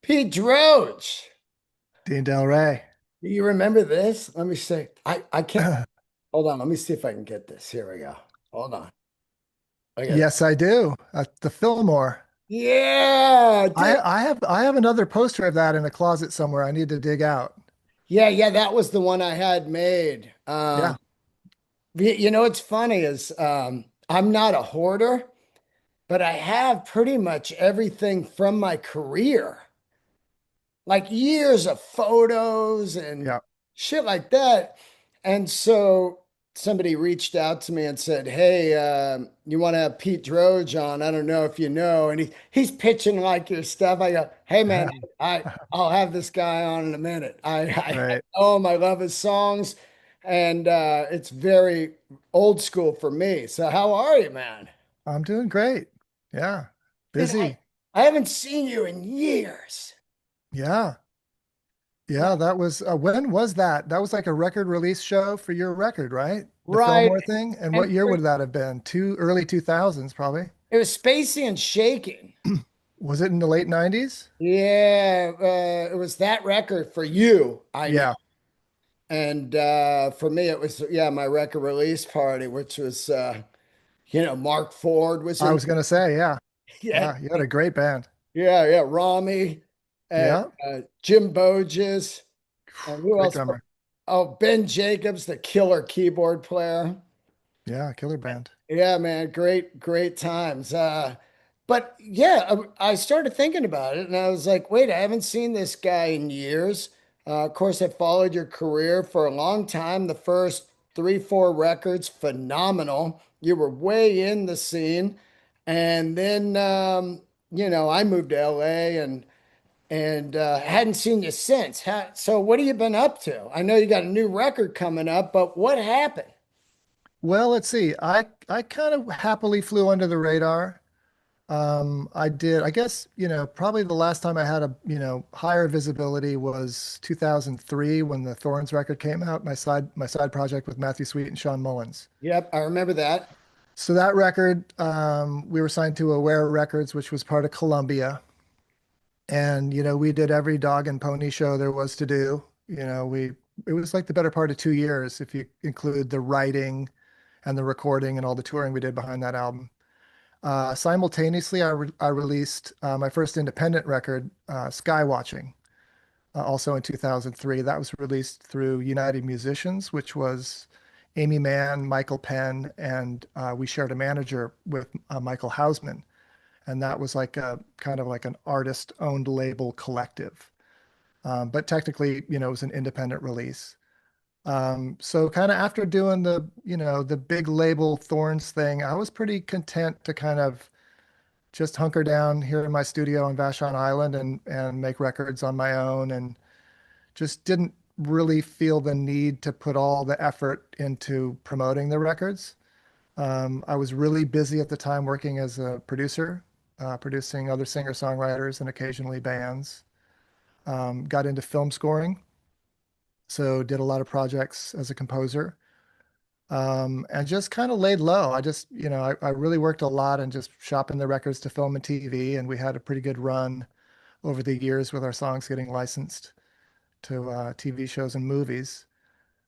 Pete Droge. Dean Delray. Do you remember this? Let me see. I can't. Hold on. Let me see if I can get this. Here we go. Hold on. I got it. Yes, I do. At the Fillmore. Yeah, dude. I have another poster of that in a closet somewhere. I need to dig out. Yeah. That was the one I had made. Yeah. What's funny is I'm not a hoarder, but I have pretty much everything from my career, like years of photos and Yeah. shit like that. And so somebody reached out to me and said, "Hey, you want to have Pete Droge on? I don't know if you know." And he's pitching like your stuff. I go, "Hey, man, I'll have this guy on in a minute. I Right. know him. I love his songs, and it's very old school for me. So how are you, man? I'm doing great. Yeah. Dude, Busy. I haven't seen you in years." Yeah. Yeah. Like, That was when was that? That was like a record release show for your record, right? The right. Fillmore thing. And what And year would that have been? Early 2000s, probably. it was spacey and shaking. Was it in the late 90s? Yeah, it was that record for you, I know. Yeah. And for me, it was, yeah, my record release party, which was, Mark Ford was I in. was gonna say, yeah. Yeah, Yeah. You had a great band. yeah. Rami and Yeah. Jim Boges. And who Great else? drummer. Oh, Ben Jacobs, the killer keyboard player. Yeah. Killer band. Yeah, man, great times. But yeah, I started thinking about it and I was like, wait, I haven't seen this guy in years. Of course, I followed your career for a long time. The first three, four records, phenomenal. You were way in the scene. And then, I moved to LA and hadn't seen you since. So what have you been up to? I know you got a new record coming up, but what happened? Well, let's see. I kind of happily flew under the radar. I did, I guess, probably the last time I had higher visibility was 2003 when the Thorns record came out, my side project with Matthew Sweet and Sean Mullins. Yep, I remember that. So that record, we were signed to Aware Records, which was part of Columbia. And, we did every dog and pony show there was to do. It was like the better part of 2 years if you include the writing and the recording and all the touring we did behind that album. Simultaneously, I released my first independent record, Skywatching, also in 2003. That was released through United Musicians, which was Amy Mann, Michael Penn, and we shared a manager with Michael Hausman. And that was like a kind of like an artist-owned label collective. But technically, it was an independent release. So kind of after doing the big label Thorns thing, I was pretty content to kind of just hunker down here in my studio on Vashon Island and make records on my own and just didn't really feel the need to put all the effort into promoting the records. I was really busy at the time working as a producer, producing other singer-songwriters and occasionally bands. Got into film scoring, so did a lot of projects as a composer. And just kind of laid low. I really worked a lot and just shopping the records to film and TV, and we had a pretty good run over the years with our songs getting licensed to TV shows and movies.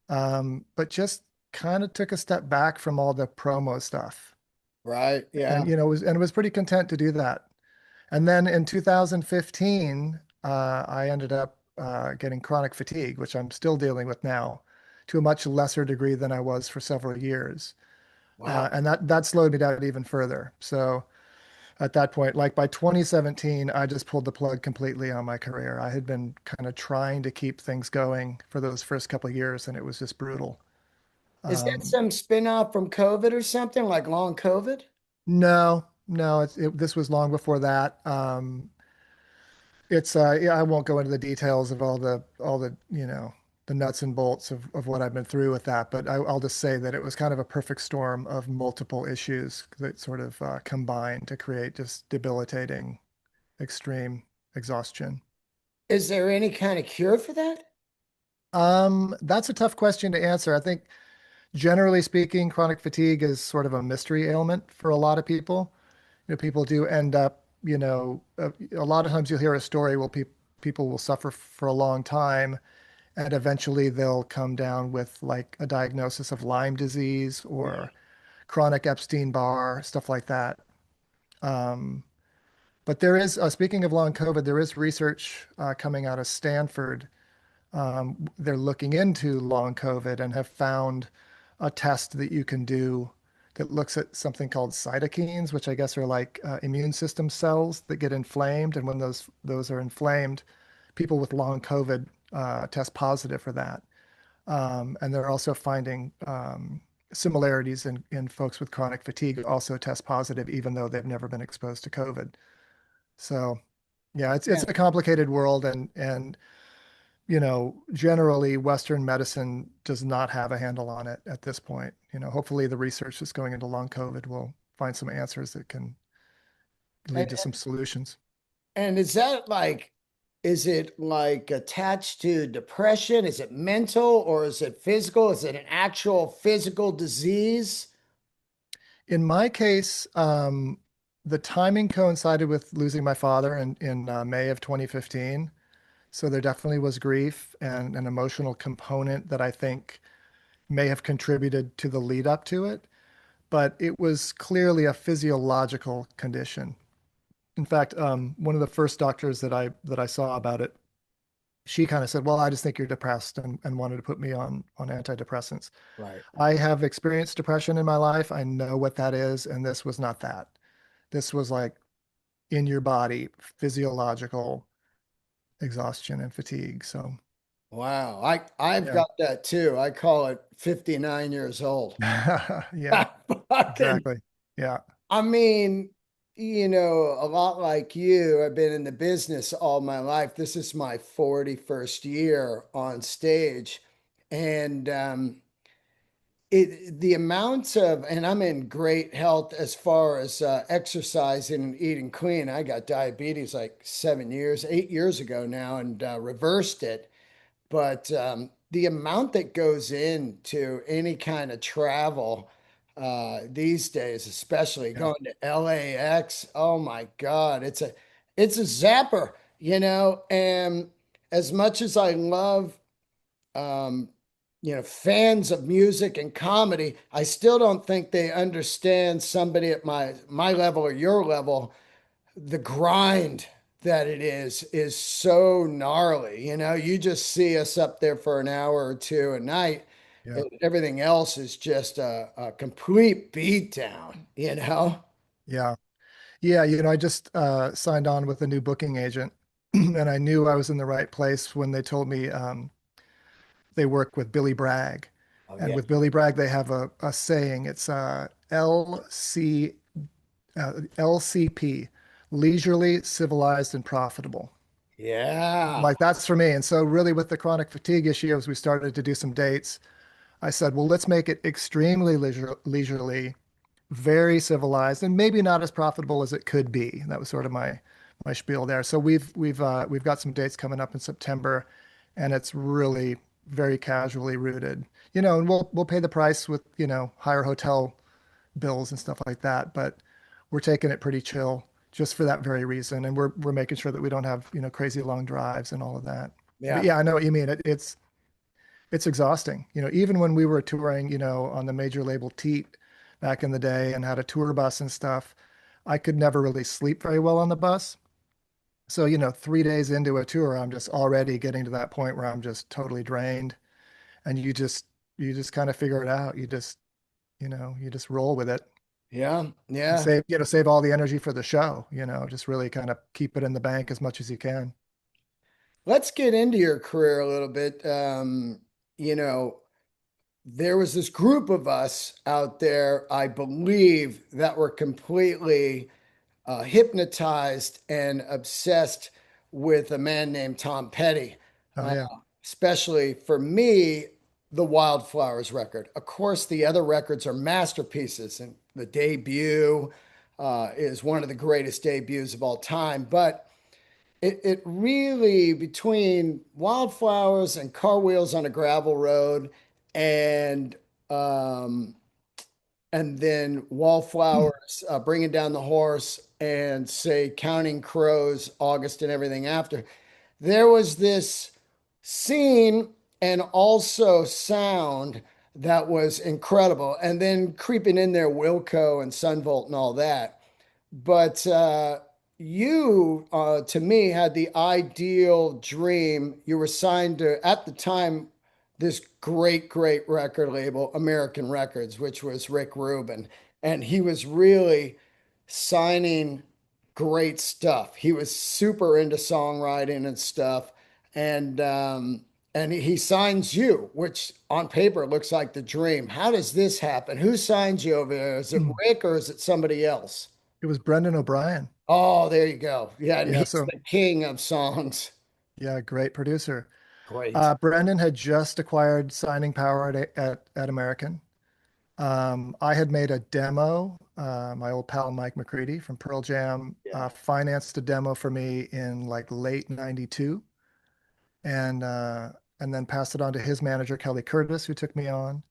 But just kind of took a step back from all the promo stuff, Right. and Yeah. was pretty content to do that. And then in 2015, I ended up getting chronic fatigue, which I'm still dealing with now, to a much lesser degree than I was for several years. Wow. And that slowed me down even further. So at that point, like by 2017, I just pulled the plug completely on my career. I had been kind of trying to keep things going for those first couple of years, and it was just brutal. Is that Um, some spin-off from COVID or something like long COVID? no, no, this was long before that. Yeah, I won't go into the details of all the the nuts and bolts of what I've been through with that, but I'll just say that it was kind of a perfect storm of multiple issues that sort of combined to create just debilitating, extreme exhaustion. Is there any kind of cure for that? That's a tough question to answer. I think generally speaking, chronic fatigue is sort of a mystery ailment for a lot of people. People do end up, a lot of times you'll hear a story people will suffer for a long time, and eventually they'll come down with like a diagnosis of Lyme disease Yeah. or chronic Epstein-Barr, stuff like that. Um, but there is, speaking of long COVID, there is research coming out of Stanford. They're looking into long COVID and have found a test that you can do that looks at something called cytokines, which I guess are like immune system cells that get inflamed. And when those are inflamed, people with long COVID test positive for that. And they're also finding similarities in folks with chronic fatigue also test positive, even though they've never been exposed to COVID. So, yeah, it's Yeah. a complicated world, and generally Western medicine does not have a handle on it at this point. Hopefully the research that's going into long COVID will find some answers that can And lead to some solutions. and is that like, is it like attached to depression? Is it mental or is it physical? Is it an actual physical disease? In my case, the timing coincided with losing my father in May of 2015. So there definitely was grief and an emotional component that I think may have contributed to the lead up to it, but it was clearly a physiological condition. In fact, one of the first doctors that I saw about it, she kind of said, "Well, I just think you're depressed," and wanted to put me on antidepressants. Right. I have experienced depression in my life. I know what that is, and this was not that. This was like in your body, physiological exhaustion and fatigue. So, Wow. I've yeah, got that too. I call it 59 years old. yeah, Fucking, exactly. Yeah, I mean, a lot like you, I've been in the business all my life. This is my 41st year on stage. And the amounts of, and I'm in great health as far as exercising and eating clean. I got diabetes like 7 years, 8 years ago now, and reversed it. But the amount that goes into any kind of travel these days, especially yeah, going to LAX, oh my God, it's a zapper, And as much as I love um, fans of music and comedy, I still don't think they understand somebody at my level or your level, the grind that it is so gnarly. You just see us up there for an hour or two a night, yeah, and everything else is just a complete beatdown. yeah. Yeah, I just signed on with a new booking agent, and I knew I was in the right place when they told me they work with Billy Bragg. Oh And yeah. with Billy Bragg, they have a saying. It's LCP, leisurely, civilized, and profitable. I'm Yeah. like, that's for me. And so, really, with the chronic fatigue issue, as we started to do some dates, I said, well, let's make it extremely leisurely, very civilized, and maybe not as profitable as it could be. That was sort of my spiel there. So we've got some dates coming up in September, and it's really very casually rooted. And we'll pay the price with, higher hotel bills and stuff like that, but we're taking it pretty chill just for that very reason. And we're making sure that we don't have, crazy long drives and all of that. But Yeah. yeah, I know what you mean. It's exhausting. Even when we were touring, on the major label Teat back in the day and had a tour bus and stuff, I could never really sleep very well on the bus. So, 3 days into a tour, I'm just already getting to that point where I'm just totally drained. And you just kind of figure it out. You just roll with it Yeah. and Yeah. save all the energy for the show, just really kind of keep it in the bank as much as you can. Let's get into your career a little bit. You know, there was this group of us out there, I believe, that were completely hypnotized and obsessed with a man named Tom Petty. Oh Uh, yeah. Especially for me, the Wildflowers record. Of course, the other records are masterpieces, and the debut is one of the greatest debuts of all time. But it really, between Wildflowers and Car Wheels on a Gravel Road, and um, and then Wallflowers, Bringing Down the Horse, and say Counting Crows, August, and everything after. there was this scene and also sound that was incredible. And then creeping in there, Wilco and Sunvolt and all that. But you, to me, had the ideal dream. You were signed to, at the time, this great, great record label, American Records, which was Rick Rubin. And he was really signing great stuff. He was super into songwriting and stuff. And, and he signs you, which on paper looks like the dream. How does this happen? Who signs you over there? Is it Rick or is it somebody else? It was Brendan O'Brien. Oh, there you go. Yeah, and Yeah, he's so the king of songs. yeah, great producer. Great. Brendan had just acquired signing power at American. I had made a demo. My old pal Mike McCready from Pearl Jam Yeah. financed a demo for me in like late '92, and uh, and then passed it on to his manager Kelly Curtis, who took me on,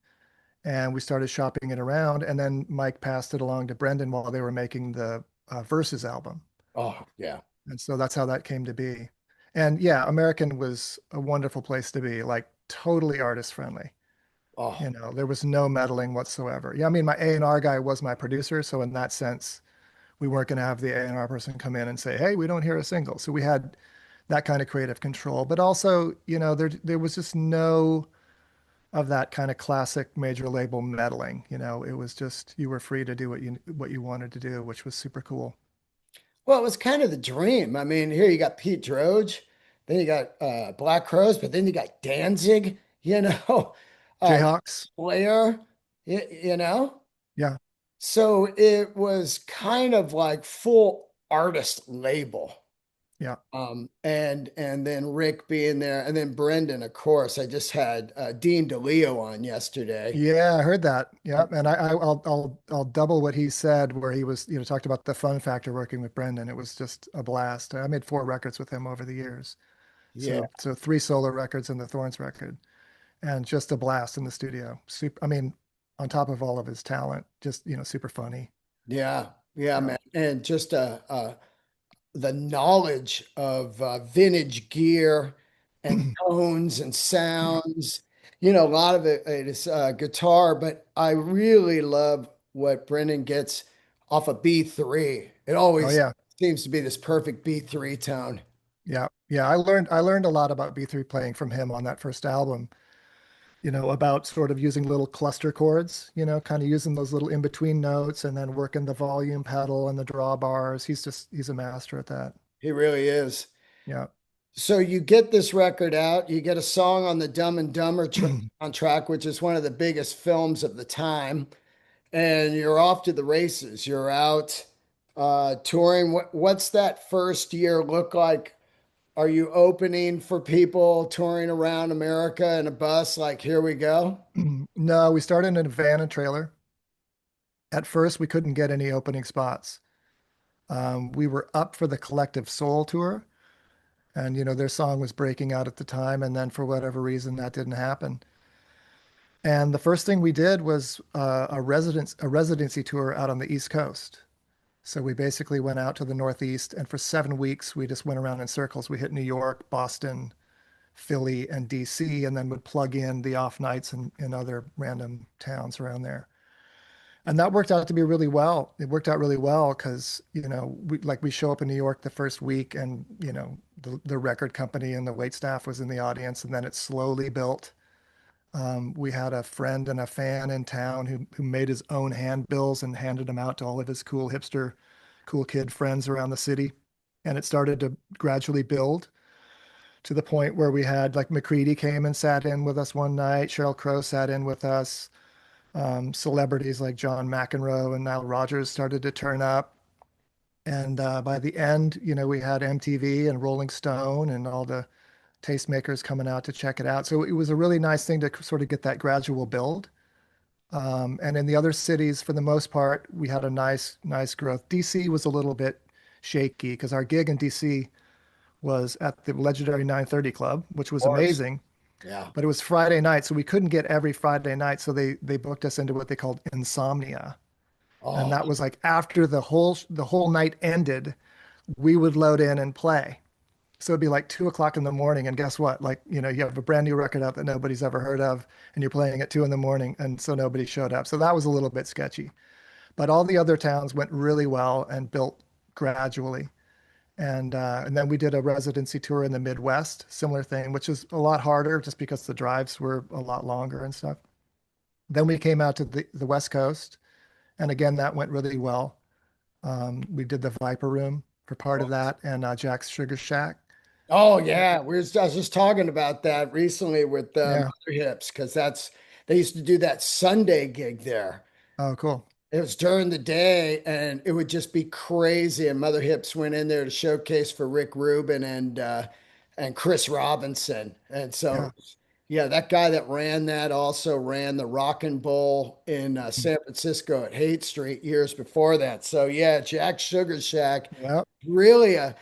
and we started shopping it around. And then Mike passed it along to Brendan while they were making the Versus album, Oh, yeah. and so that's how that came to be. And yeah, American was a wonderful place to be, like totally artist friendly. Oh, There was no meddling whatsoever. Yeah, I mean, my A&R guy was my producer, so in that sense, we weren't going to have the A&R person come in and say, "Hey, we don't hear a single." So we had that kind of creative control, but also, there was just no of that kind of classic major label meddling. It was just you were free to do what you wanted to do, which was super cool. well, it was kind of the dream. I mean, here you got Pete Droge, then you got Black Crows, but then you got Danzig, uh, Jayhawks, Slayer, you know? yeah, So it was kind of like full artist label. yeah. And then Rick being there, and then Brendan, of course. I just had Dean DeLeo on yesterday. Yeah, I heard that. Yeah, and I'll double what he said, where he was, talked about the fun factor working with Brendan. It was just a blast. I made 4 records with him over the years, Yeah, so 3 solo records and the Thorns record, and just a blast in the studio. Super. I mean, on top of all of his talent, just super funny. yeah, yeah, Yeah. man. And just the knowledge of vintage gear and tones and sounds. A lot of it is guitar, but I really love what Brendan gets off of B3. It Oh always yeah, seems to be this perfect B3 tone. yeah, yeah. I learned a lot about B3 playing from him on that first album. About sort of using little cluster chords, kind of using those little in-between notes and then working the volume pedal and the drawbars. He's a master at that. He really is. Yeah. So you get this record out, you get a song on the Dumb and Dumber on track, which is one of the biggest films of the time, and you're off to the races. You're out touring. What's that first year look like? Are you opening for people touring around America in a bus? Like, here we go. No, we started in a van and trailer. At first, we couldn't get any opening spots. We were up for the Collective Soul tour, and their song was breaking out at the time, and then for whatever reason, that didn't happen. And the first thing we did was a residency tour out on the East Coast. So we basically went out to the Northeast, and for 7 weeks, we just went around in circles. We hit New York, Boston, Philly, and DC, and then would plug in the off nights in other random towns around there. And that worked out to be really well. It worked out really well because, we show up in New York the first week, and, the record company and the wait staff was in the audience, and then it slowly built. We had a friend and a fan in town who made his own handbills and handed them out to all of his cool hipster, cool kid friends around the city. And it started to gradually build to the point where we had like McCready came and sat in with us one night. Sheryl Crow sat in with us. Celebrities like John McEnroe and Nile Rodgers started to turn up. And by the end, we had MTV and Rolling Stone and all the tastemakers coming out to check it out. So it was a really nice thing to sort of get that gradual build. And in the other cities, for the most part, we had a nice growth. DC was a little bit shaky because our gig in DC was at the legendary 930 Club, which Of was course. amazing, Yeah. but it was Friday night, so we couldn't get every Friday night. So they booked us into what they called insomnia. And Oh, that was like after the whole night ended, we would load in and play. So it'd be like 2 o'clock in the morning, and guess what? Like, you have a brand new record out that nobody's ever heard of, and you're playing at 2 in the morning, and so nobody showed up. So that was a little bit sketchy. But all the other towns went really well and built gradually. And then we did a residency tour in the Midwest, similar thing, which is a lot harder just because the drives were a lot longer and stuff. Then we came out to the West Coast, and again that went really well. We did the Viper Room for part of that, and Jack's Sugar Shack. Oh yeah, I was just talking about that recently with Yeah. Mother Hips because that's they used to do that Sunday gig there. Oh, cool. It was during the day, and it would just be crazy. And Mother Hips went in there to showcase for Rick Rubin and Chris Robinson. And Yeah. so, yeah, that guy that ran that also ran the Rock and Bowl in San Francisco at Haight Street years before that. So yeah, Jack's Sugar Shack, Yeah. really a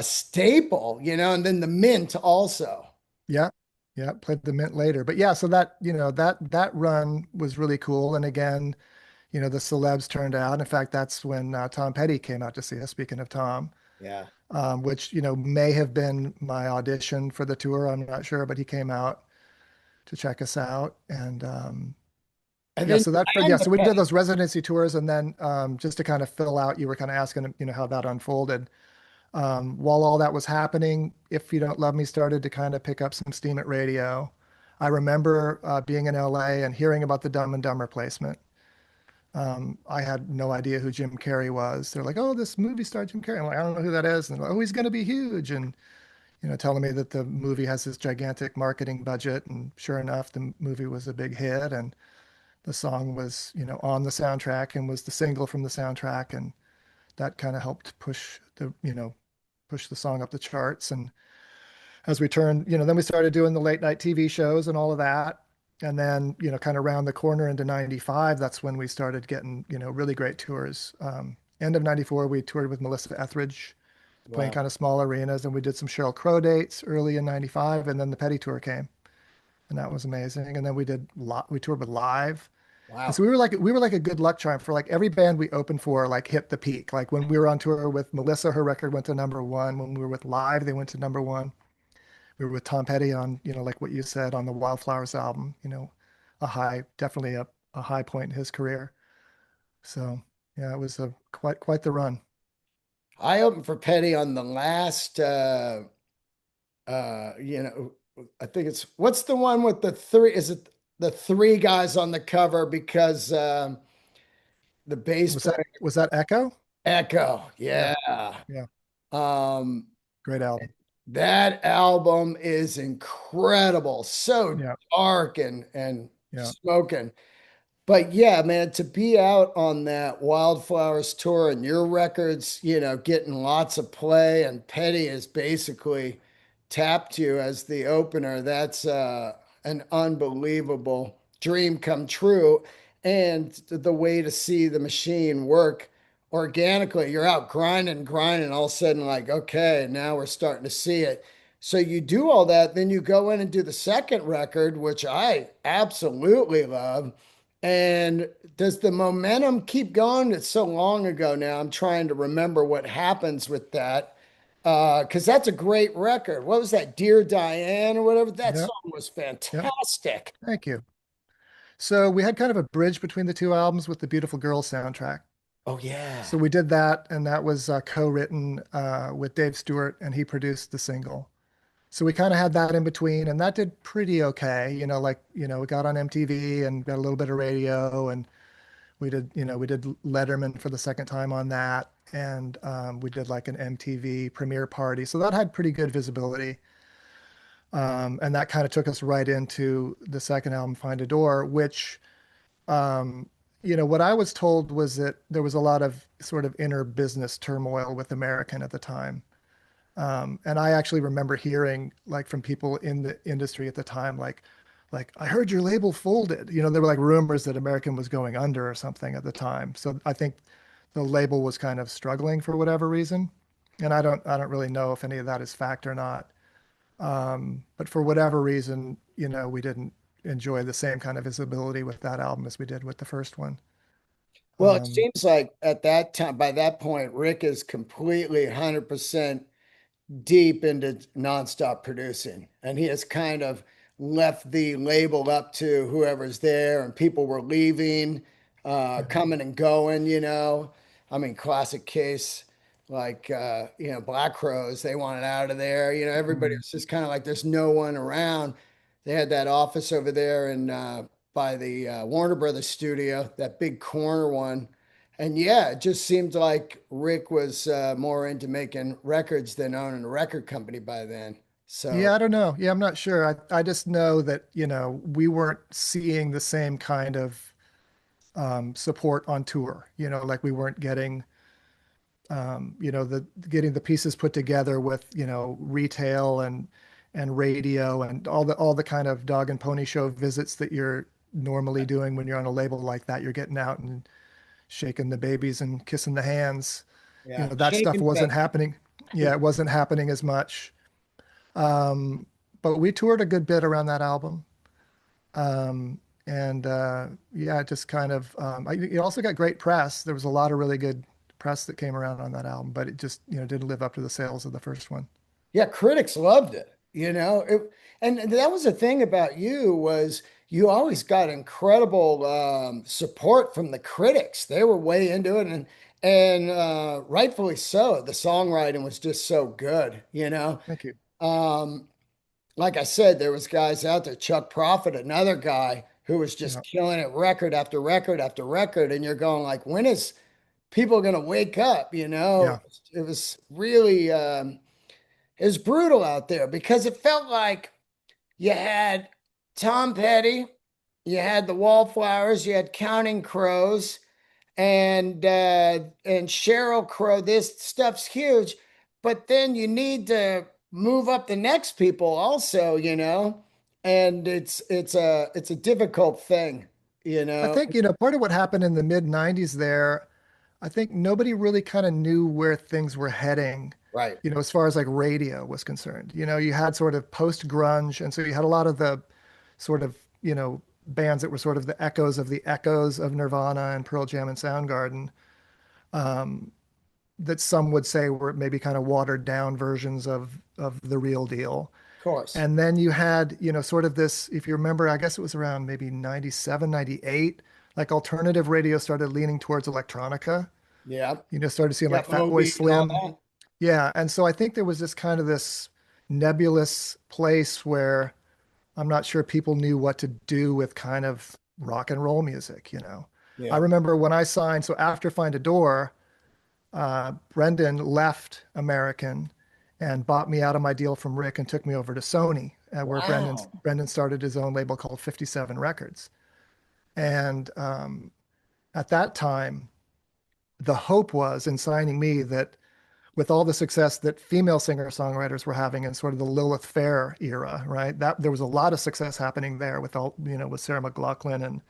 staple, and then the Mint also. Yeah. Yeah. Played the Mint later. But yeah, so that run was really cool. And again, the celebs turned out. In fact, that's when Tom Petty came out to see us, speaking of Tom, Yeah. which, may have been my audition for the tour. I'm not sure, but he came out to check us out. And And yeah, then so and the so we did Petty. those residency tours. And then just to kind of fill out, you were kind of asking, how that unfolded. While all that was happening, If You Don't Love Me started to kind of pick up some steam at radio. I remember being in LA and hearing about the Dumb and Dumber placement. I had no idea who Jim Carrey was. They're like, "Oh, this movie star Jim Carrey." I'm like, "I don't know who that is." And they're like, "Oh, he's going to be huge." And telling me that the movie has this gigantic marketing budget. And sure enough, the movie was a big hit, and the song was, on the soundtrack and was the single from the soundtrack, and that kind of helped push the song up the charts. And as we turned, then we started doing the late night TV shows and all of that. And then, kind of round the corner into 95, that's when we started getting, really great tours. End of 94, we toured with Melissa Etheridge, playing Wow. kind of small arenas, and we did some Sheryl Crow dates early in 95, and then the Petty tour came, and that was amazing. And then we toured with Live. And so Wow. we were like a good luck charm for like every band we opened for, like hit the peak. Like when we were on tour with Melissa, her record went to number one. When we were with Live, they went to number one. We were with Tom Petty on, like what you said on the Wildflowers album, definitely a high point in his career. So yeah, it was a quite the run. I opened for Petty on the last I think it's what's the one with the three? Is it the three guys on the cover because the bass player Was that Echo? Echo, Yeah, yeah. yeah, Um, great album. that album is incredible, so Yeah, dark and yeah, smoking. But yeah, man, to be out on that Wildflowers tour and your records, getting lots of play and Petty has basically tapped you as the opener, that's an unbelievable dream come true. And the way to see the machine work organically, you're out grinding, grinding, all of a sudden, like, okay, now we're starting to see it. So you do all that, then you go in and do the second record, which I absolutely love. And does the momentum keep going? It's so long ago now. I'm trying to remember what happens with that. Because that's a great record. What was that? Dear Diane or whatever? That yeah, song was yeah. fantastic. Thank you. So we had kind of a bridge between the two albums with the Beautiful Girl soundtrack. Oh, yeah. So we did that, and that was co-written with Dave Stewart, and he produced the single. So we kind of had that in between, and that did pretty okay. We got on MTV and got a little bit of radio, and we did Letterman for the second time on that, and we did like an MTV premiere party. So that had pretty good visibility, and that kind of took us right into the second album, Find a Door, which um, what I was told was that there was a lot of sort of inner business turmoil with American at the time. And I actually remember hearing like from people in the industry at the time, like I heard your label folded. There were like rumors that American was going under or something at the time. So I think the label was kind of struggling for whatever reason. And I don't really know if any of that is fact or not. But for whatever reason, we didn't enjoy the same kind of visibility with that album as we did with the first one. Well, it Um, seems like at that time, by that point, Rick is completely 100% deep into nonstop producing, and he has kind of left the label up to whoever's there, and people were leaving, Right. coming and going, you know. I mean, classic case like Black Crows, they wanted out of there. You know, everybody Mm. was just kind of like there's no one around. They had that office over there and by the Warner Brothers studio, that big corner one. And yeah, it just seemed like Rick was more into making records than owning a record company by then. So, Yeah, I don't know. Yeah, I'm not sure. I just know that, we weren't seeing the same kind of support on tour. Like we weren't getting the getting the pieces put together with, retail and radio and all the kind of dog and pony show visits that you're normally doing when you're on a label like that. You're getting out and shaking the babies and kissing the hands. yeah, That stuff shaking wasn't baby. happening. Yeah, it wasn't happening as much. But we toured a good bit around that album. Um, and yeah, it just kind of, it also got great press. There was a lot of really good press that came around on that album, but it just, didn't live up to the sales of the first one. Yeah, critics loved it, you know. And that was the thing about you was you always got incredible support from the critics. They were way into it, and rightfully so. The songwriting was just so good, you know. Thank you. Um, like I said, there was guys out there, Chuck Prophet, another guy who was just Yeah. killing it record after record after record, and you're going like, when is people going to wake up? You know, Yeah. it was really. It was brutal out there because it felt like you had Tom Petty, you had the Wallflowers, you had Counting Crows, and Cheryl Crow. This stuff's huge, but then you need to move up the next people also, you know, and it's a difficult thing, you I know. think, part of what happened in the mid 90s there, I think nobody really kind of knew where things were heading, Right. as far as like radio was concerned. You had sort of post grunge, and so you had a lot of the sort of, bands that were sort of the echoes of Nirvana and Pearl Jam and Soundgarden, that some would say were maybe kind of watered down versions of the real deal. Of course. And then you had, sort of this, if you remember, I guess it was around maybe 97, 98, like alternative radio started leaning towards electronica. Yeah. Started seeing Yeah. like Fatboy Moby and all Slim. that. Yeah. And so I think there was this kind of this nebulous place where I'm not sure people knew what to do with kind of rock and roll music. I Yeah. remember when I signed, so after Find a Door, Brendan left American and bought me out of my deal from Rick and took me over to Sony, where Brendan Wow. Brendan started his own label called 57 Records. And at that time, the hope was in signing me that with all the success that female singer-songwriters were having in sort of the Lilith Fair era, right? That there was a lot of success happening there with all, with Sarah McLachlan and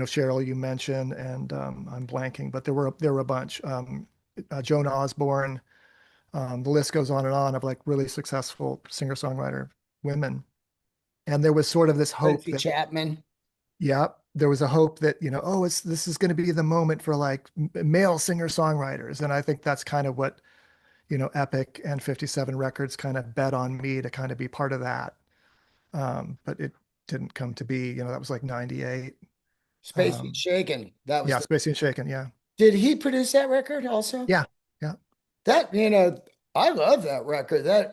Cheryl you mentioned, and I'm blanking, but there were a bunch. Joan Osborne, the list goes on of like really successful singer-songwriter women. And there was sort of this hope Quincy that, Chapman. yeah, there was a hope that, oh, this is going to be the moment for like male singer-songwriters. And I think that's kind of what, Epic and 57 Records kind of bet on me to kind of be part of that. But it didn't come to be, that was like 98. Space and Um, Shaken. That was yeah, the. Spacey and Shaken. Yeah. Did he produce that record also? Yeah. Yeah. That, I love that record. That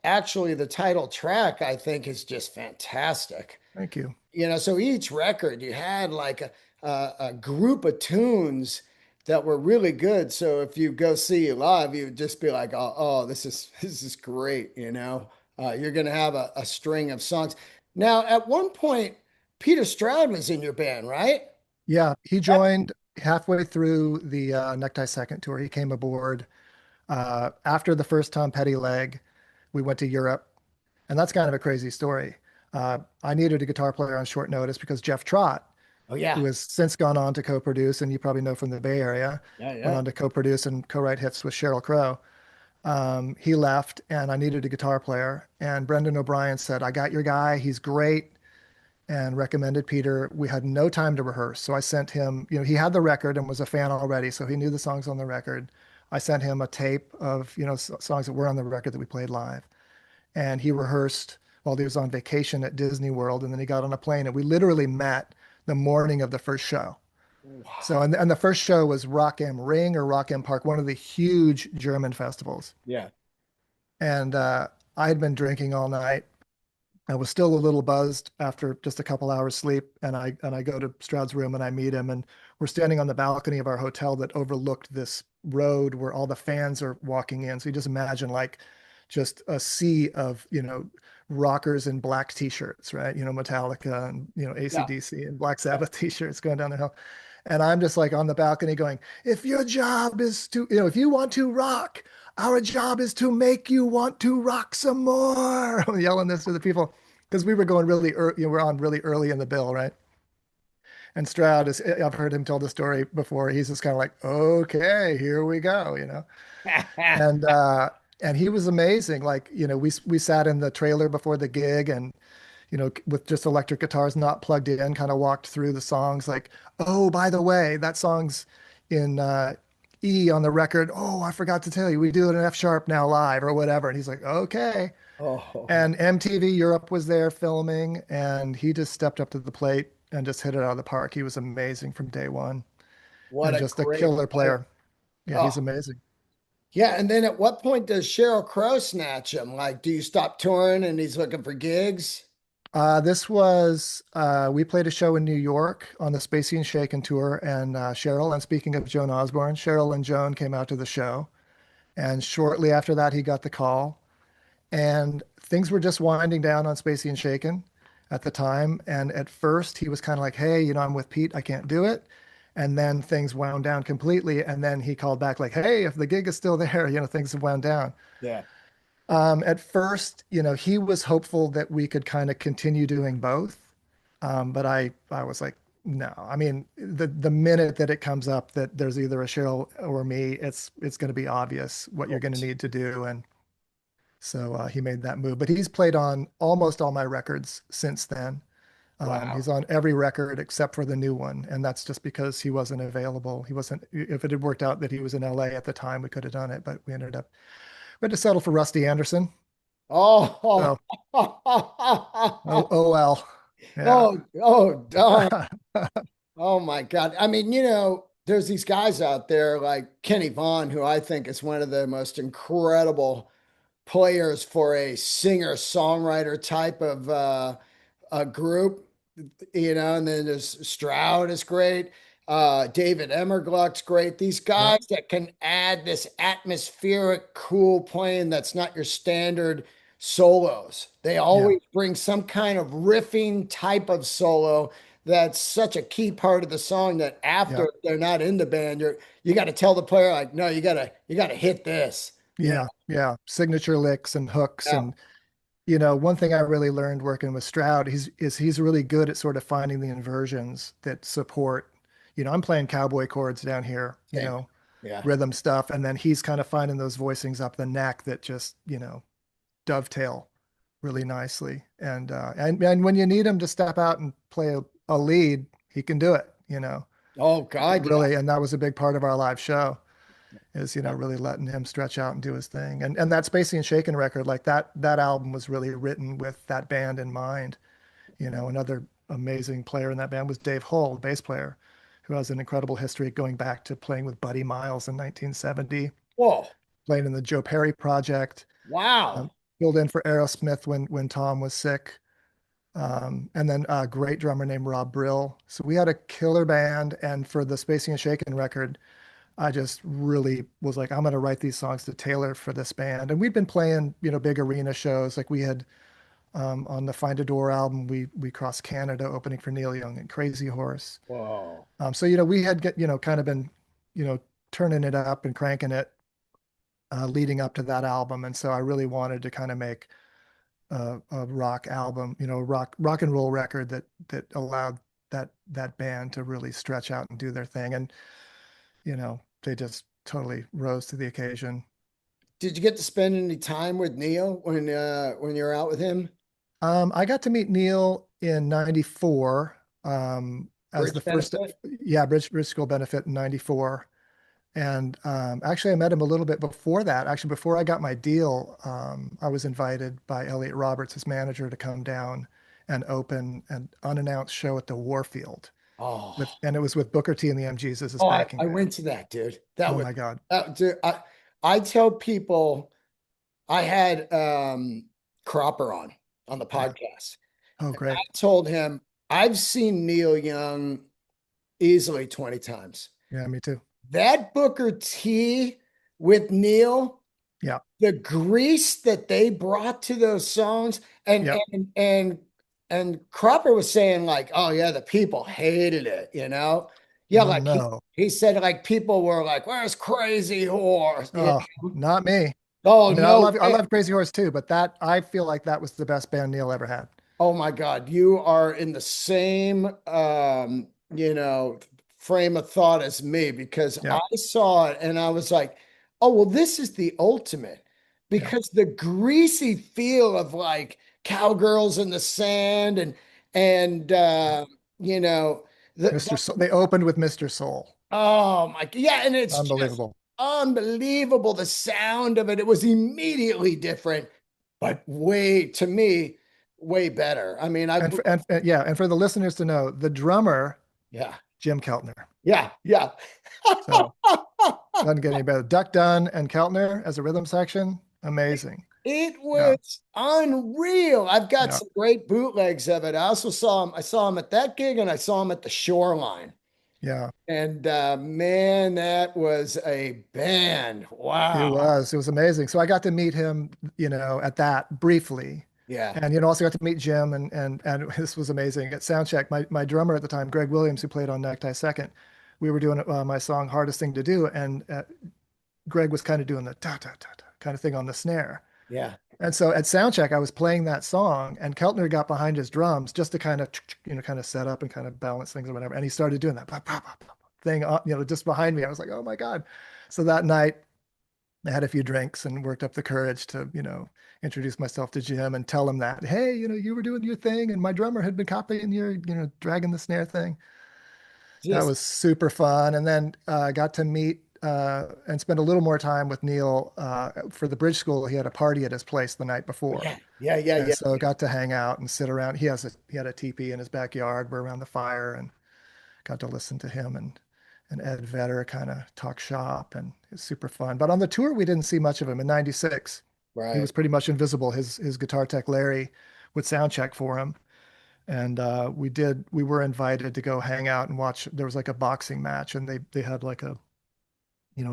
actually the title track I think is just fantastic. Thank you. So each record you had like a group of tunes that were really good. So if you go see it live, you would just be like, oh, this is great. You're gonna have a string of songs. Now, at one point, Peter Stroud was in your band, right? Yeah. He joined halfway through the Necktie Second tour. He came aboard after the first Tom Petty leg. We went to Europe, and that's kind of a crazy story. I needed a guitar player on short notice because Jeff Trott, Oh who yeah, has since gone on to co-produce, and you probably know from the Bay Area, yeah, went yeah. on to co-produce and co-write hits with Sheryl Crow. He left, and I needed a guitar player. And Brendan O'Brien said, "I got your guy. He's great," and recommended Peter. We had no time to rehearse, so I sent him. He had the record and was a fan already, so he knew the songs on the record. I sent him a tape of, songs that were on the record that we played live. And he rehearsed while he was on vacation at Disney World. And then he got on a plane and we literally met the morning of the first show. So, Wow. and the first show was Rock am Ring or Rock am Park, one of the huge German festivals. Yeah. And I had been drinking all night. I was still a little buzzed after just a couple hours sleep, and I go to Stroud's room and I meet him, and we're standing on the balcony of our hotel that overlooked this road where all the fans are walking in. So you just imagine like just a sea of, rockers in black t-shirts, right? Metallica and, Yeah. AC/DC and Black Yeah. Sabbath t-shirts going down the hill. And I'm just like on the balcony going, if your job is to, if you want to rock, our job is to make you want to rock some more. I'm yelling this to the people because we were going really early, we're on really early in the bill, right? And Stroud is, I've heard him tell the story before. He's just kind of like, okay, here we go. And and he was amazing. Like, we sat in the trailer before the gig and with just electric guitars not plugged in, kind of walked through the songs like, oh, by the way, that song's in E on the record. Oh, I forgot to tell you, we do it in F sharp now live or whatever. And he's like, okay. Oh, And MTV Europe was there filming, and he just stepped up to the plate and just hit it out of the park. He was amazing from day one what and a just a great killer player. player. Yeah, Oh, he's amazing. yeah. And then at what point does Cheryl Crow snatch him? Like, do you stop touring and he's looking for gigs? This was we played a show in New York on the Spacey and Shaken tour, and Cheryl. And speaking of Joan Osborne, Cheryl and Joan came out to the show, and shortly after that, he got the call, and things were just winding down on Spacey and Shaken at the time. And at first, he was kind of like, "Hey, I'm with Pete, I can't do it." And then things wound down completely, and then he called back like, "Hey, if the gig is still there, things have wound down." Yeah. At first, he was hopeful that we could kind of continue doing both. But I was like, no. I mean, the minute that it comes up that there's either a Cheryl or me, it's going to be obvious what you're going to need to do. And so he made that move. But he's played on almost all my records since then. He's Wow. on every record except for the new one, and that's just because he wasn't available. He wasn't. If it had worked out that he was in LA at the time, we could have done it, but we had to settle for Rusty Anderson. Oh, So, oh well. Yeah. darn. Oh my God. I mean, there's these guys out there like Kenny Vaughn, who I think is one of the most incredible players for a singer-songwriter type of a group, and then there's Stroud is great. David Emmergluck's great. These Yeah. guys that can add this atmospheric, cool playing that's not your standard solos. They Yeah. always bring some kind of riffing type of solo that's such a key part of the song that Yeah. after they're not in the band, you got to tell the player like, no, you gotta hit this. Yeah. Yeah. Signature licks and hooks. Yeah, And, one thing I really learned working with Stroud, he's really good at sort of finding the inversions that support, I'm playing cowboy chords down here, same. Yeah. rhythm stuff. And then he's kind of finding those voicings up the neck that just, dovetail really nicely. And when you need him to step out and play a lead, he can do it. Oh God, yeah. Really. And that was a big part of our live show is, Yeah. really letting him stretch out and do his thing. And that Spacey and Shaken record, like that album was really written with that band in mind. Another amazing player in that band was Dave Hull, bass player, who has an incredible history going back to playing with Buddy Miles in 1970, Whoa. playing in the Joe Perry project, Wow. filled in for Aerosmith when Tom was sick. And then a great drummer named Rob Brill. So we had a killer band. And for the Spacey and Shaken record, I just really was like, I'm going to write these songs to tailor for this band. And we'd been playing, big arena shows. Like we had on the Find a Door album, we crossed Canada opening for Neil Young and Crazy Horse. Whoa. So, we had kind of been, you know, turning it up and cranking it leading up to that album. And so I really wanted to kind of make a rock album, rock and roll record that allowed that band to really stretch out and do their thing. And they just totally rose to the occasion. Did you get to spend any time with Neil when you were out with him? I got to meet Neil in '94 as the Bridge first, benefit? yeah, Bridge School benefit in '94. And actually, I met him a little bit before that. Actually, before I got my deal, I was invited by Elliot Roberts, his manager, to come down and open an unannounced show at the Warfield Oh, and it was with Booker T and the MGs as his oh, I, backing I band. went to that, dude. That Oh was, my God. dude, I tell people I had Cropper on the Yeah. podcast. Oh, I great. told him I've seen Neil Young easily 20 times. Yeah, me too. That Booker T with Neil, Yeah. the grease that they brought to those songs, and Yep. and Cropper was saying like, oh yeah, the people hated it, you know? Yeah, Oh like he no. he said like people were like, where's Crazy Horse? You Oh, know? not me. Oh I mean, no I way. love Crazy Horse too, but that I feel like that was the best band Neil ever had. Oh my God, you are in the same frame of thought as me because Yeah. I saw it and I was like, oh well, this is the ultimate Yeah. because the greasy feel of like cowgirls in the sand and Yeah. you know the Mr. Soul. They opened with Mr. Soul. oh my yeah, and it's just Unbelievable. unbelievable the sound of it. It was immediately different, but way to me way better. I mean, And yeah, and for the listeners to know, the drummer, yeah. Jim Keltner. Yeah, yeah. So doesn't get any better. Duck Dunn and Keltner as a rhythm section, amazing. It Yeah. was unreal. I've got Yeah. some great bootlegs of it. I also saw him. I saw him at that gig and I saw him at the Shoreline. Yeah. And man, that was a band. It Wow. was. It was amazing. So I got to meet him, at that briefly. Yeah, And also got to meet Jim and this was amazing. At soundcheck, my drummer at the time, Greg Williams, who played on Necktie Second, we were doing my song Hardest Thing to Do, and Greg was kind of doing the da da da da kind of thing on the snare. yeah. And so at soundcheck, I was playing that song, and Keltner got behind his drums just to kind of kind of set up and kind of balance things or whatever. And he started doing that thing, just behind me. I was like, oh my God. So that night, I had a few drinks and worked up the courage to, introduce myself to Jim and tell him that, hey, you were doing your thing and my drummer had been copying your, dragging the snare thing. That Just was super fun. And then got to meet and spend a little more time with Neil for the bridge school. He had a party at his place the night before. yeah, yeah, yeah, And yeah. so got to hang out and sit around. He had a teepee in his backyard. We're around the fire and got to listen to him and Ed Vedder kind of talk shop, and it's super fun. But on the tour, we didn't see much of him. In '96, he Right. was pretty much invisible. His guitar tech Larry would sound check for him, and we were invited to go hang out and watch. There was like a boxing match, and they had like a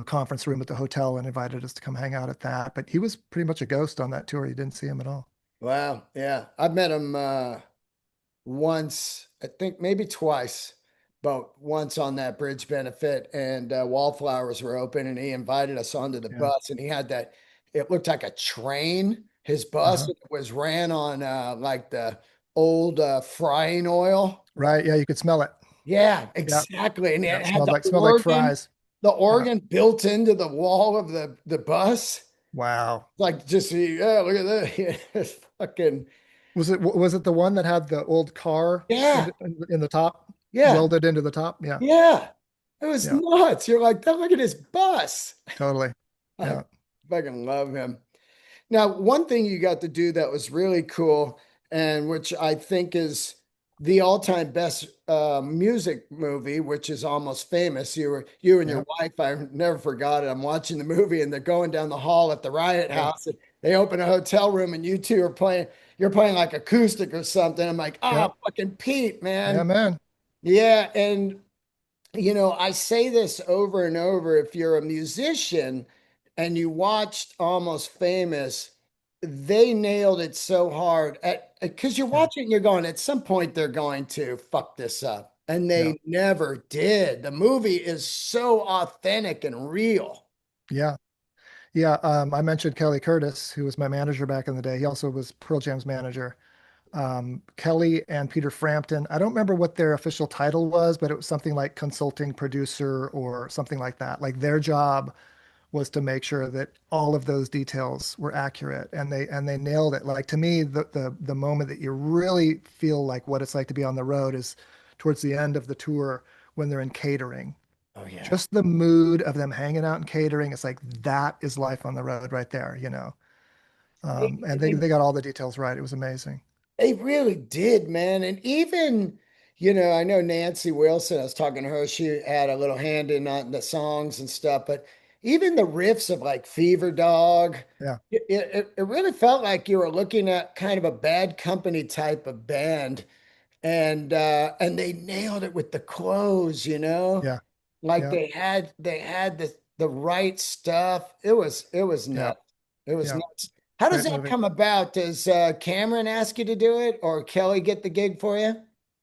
conference room at the hotel and invited us to come hang out at that. But he was pretty much a ghost on that tour. You didn't see him at all. Wow. Yeah. I've met him once, I think maybe twice, but once on that bridge benefit and Wallflowers were open and he invited us onto the Yeah. bus and he had that, it looked like a train, his bus Uh-huh. it was ran on like the old frying oil. Right. Yeah, you could smell it. Yeah, Yeah. exactly. And Yeah. it It had smelled like fries. the Yeah. organ built into the wall of the bus. Wow. Like just, yeah, look at that. It's fucking, Was it the one that had the old car yeah, in the top, yeah, welded into the top? Yeah. yeah. It was Yeah. nuts. You're like, look at his bus. Totally. I Yeah. fucking love him. Now, one thing you got to do that was really cool, and which I think is the all-time best music movie, which is Almost Famous. You and Yeah. your wife, I never forgot it. I'm watching the movie, and they're going down the hall at the Riot Yeah. House, and they open a hotel room, and you two are playing. You're playing like acoustic or something. I'm like, Yeah. fucking Pete, Yeah, man. man. Yeah, and I say this over and over. If you're a musician and you watched Almost Famous, they nailed it so hard at because you're Yeah. watching, you're going, at some point they're going to fuck this up. And Yeah. they never did. The movie is so authentic and real. Yeah. Yeah. I mentioned Kelly Curtis, who was my manager back in the day. He also was Pearl Jam's manager. Kelly and Peter Frampton. I don't remember what their official title was, but it was something like consulting producer or something like that. Like their job was to make sure that all of those details were accurate, and they nailed it. Like to me, the moment that you really feel like what it's like to be on the road is towards the end of the tour when they're in catering. Oh yeah. Just the mood of them hanging out and catering. It's like that is life on the road right there, you know. And They, they got all the details right. It was amazing. they really did, man. And even, I know Nancy Wilson, I was talking to her, she had a little hand in on the songs and stuff, but even the riffs of like Fever Dog, Yeah, it really felt like you were looking at kind of a Bad Company type of band. And they nailed it with the clothes, yeah, like yeah, they had the right stuff. It was yeah, nuts. It was yeah. nuts. How does Great that movie. come about? Does Cameron ask you to do it, or Kelly get the gig for you?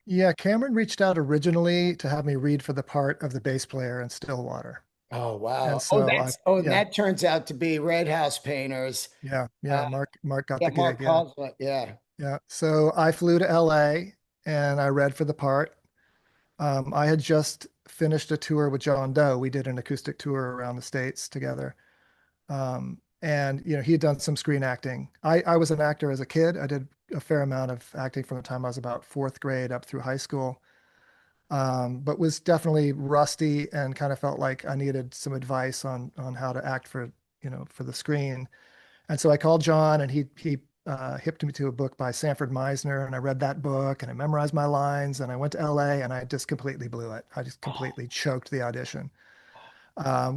Yeah, Cameron reached out originally to have me read for the part of the bass player in Stillwater. Oh And wow. so I, And yeah, that turns out to be Red House Painters. yeah, Uh, yeah, Mark got yeah, the Mark gig. Yeah. calls it. Yeah. Yeah. So I flew to LA and I read for the part. I had just finished a tour with John Doe. We did an acoustic tour around the States together. And he had done some screen acting. I was an actor as a kid. I did a fair amount of acting from the time I was about fourth grade up through high school. But was definitely rusty and kind of felt like I needed some advice on how to act for the screen. And so I called John, and he hipped me to a book by Sanford Meisner, and I read that book, and I memorized my lines, and I went to LA, and I just completely blew it. I just Oh, completely choked the audition,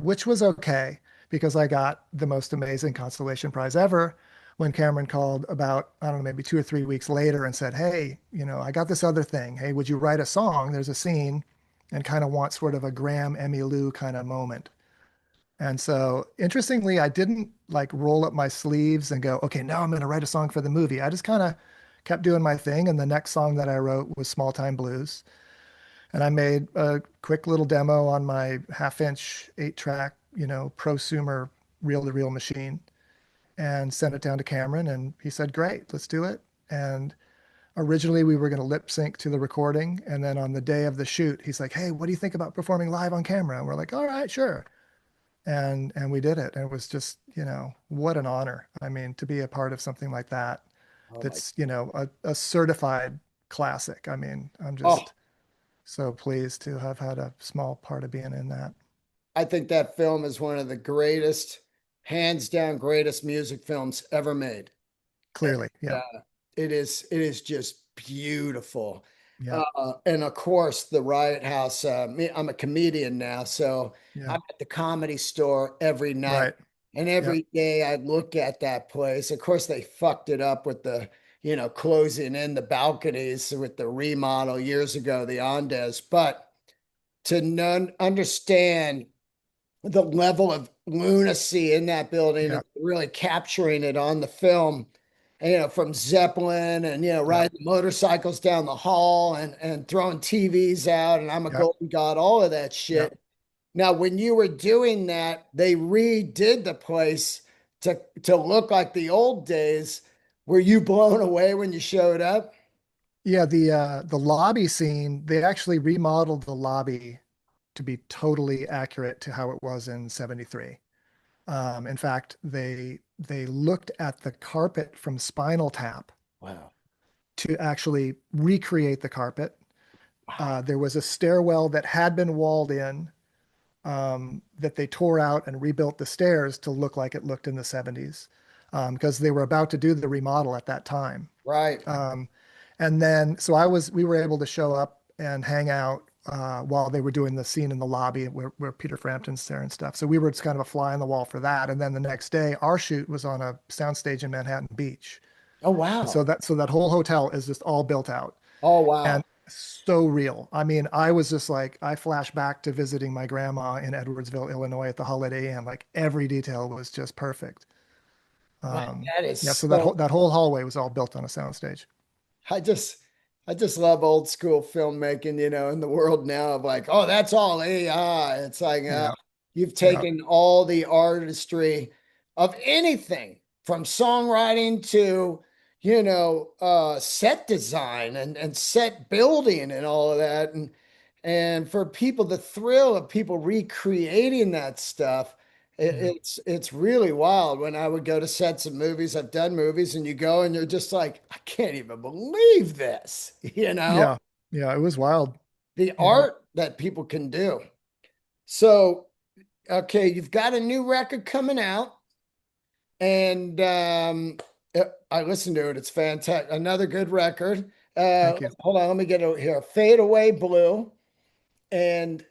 which was okay because I got the most amazing consolation prize ever when Cameron called about, I don't know, maybe 2 or 3 weeks later and said, "Hey, I got this other thing. Hey, would you write a song? There's a scene and kind of want sort of a Graham Emmylou kind of moment." And so, interestingly, I didn't like roll up my sleeves and go, "Okay, now I'm going to write a song for the movie." I just kind of kept doing my thing. And the next song that I wrote was Small Time Blues. And I made a quick little demo on my half-inch 8-track, prosumer reel-to-reel machine and sent it down to Cameron. And he said, "Great, let's do it." And originally we were going to lip sync to the recording. And then on the day of the shoot, he's like, "Hey, what do you think about performing live on camera?" And we're like, "All right, sure." And we did it. And it was just, what an honor. I mean, to be a part of something like that, oh my. that's, a certified classic. I mean, I'm Oh, just so pleased to have had a small part of being in that. I think that film is one of the greatest, hands down, greatest music films ever made. And, Clearly. Yeah. it is just beautiful. Yeah. And of course, the Riot House. I'm a comedian now, so Yeah. I'm at the Comedy Store every night, Right. and Yeah. every day I look at that place. Of course, they fucked it up with the closing in the balconies with the remodel years ago, the Andes. But to none understand the level of lunacy in that building Yeah. and really capturing it on the film, from Zeppelin and, Yeah. riding motorcycles down the hall and throwing TVs out and I'm a Yeah. golden god, all of that Yeah. shit. Now, when you were doing that, they redid the place to look like the old days. Were you blown away when you showed up? Yeah. The lobby scene, they actually remodeled the lobby to be totally accurate to how it was in 73. In fact, they looked at the carpet from Spinal Tap Wow. to actually recreate the carpet. Wow. There was a stairwell that had been walled in, that they tore out and rebuilt the stairs to look like it looked in the 70s, because they were about to do the remodel at that time. Right. Um, and then, so we were able to show up and hang out while they were doing the scene in the lobby where Peter Frampton's there and stuff. So we were just kind of a fly on the wall for that. And then the next day, our shoot was on a soundstage in Manhattan Beach. Oh, And wow. so that whole hotel is just all built out Oh, wow. and so real. I mean, I was just like, I flash back to visiting my grandma in Edwardsville, Illinois at the Holiday Inn. Like every detail was just perfect. Man, Um, that is yeah, so so. that whole hallway was all built on a soundstage. I just I just love old school filmmaking, in the world now of like, oh, that's all AI. It's like Yeah, you've yeah, taken all the artistry of anything from songwriting to, set design and set building and all of that. And for people, the thrill of people recreating that stuff, yeah, it's really wild. When I would go to sets of movies, I've done movies, and you go and you're just like, I can't even believe this, yeah, yeah. It was wild. the Yeah, art that people can do. So, okay, you've got a new record coming out, and I listened to it. It's fantastic. Another good record. Thank you. Hold on, let me get it here. Fade Away Blue. And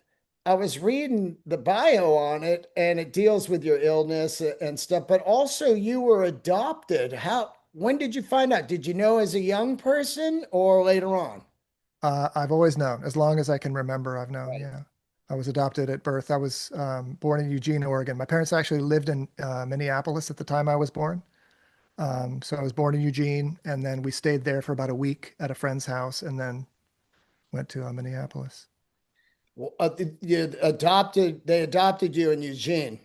I was reading the bio on it, and it deals with your illness and stuff, but also you were adopted. When did you find out? Did you know as a young person or later on? I've always known, as long as I can remember, I've known. Right. Yeah. I was adopted at birth. I was born in Eugene, Oregon. My parents actually lived in Minneapolis at the time I was born. So I was born in Eugene, and then we stayed there for about a week at a friend's house, and then went to Minneapolis. Well, they adopted you in Eugene,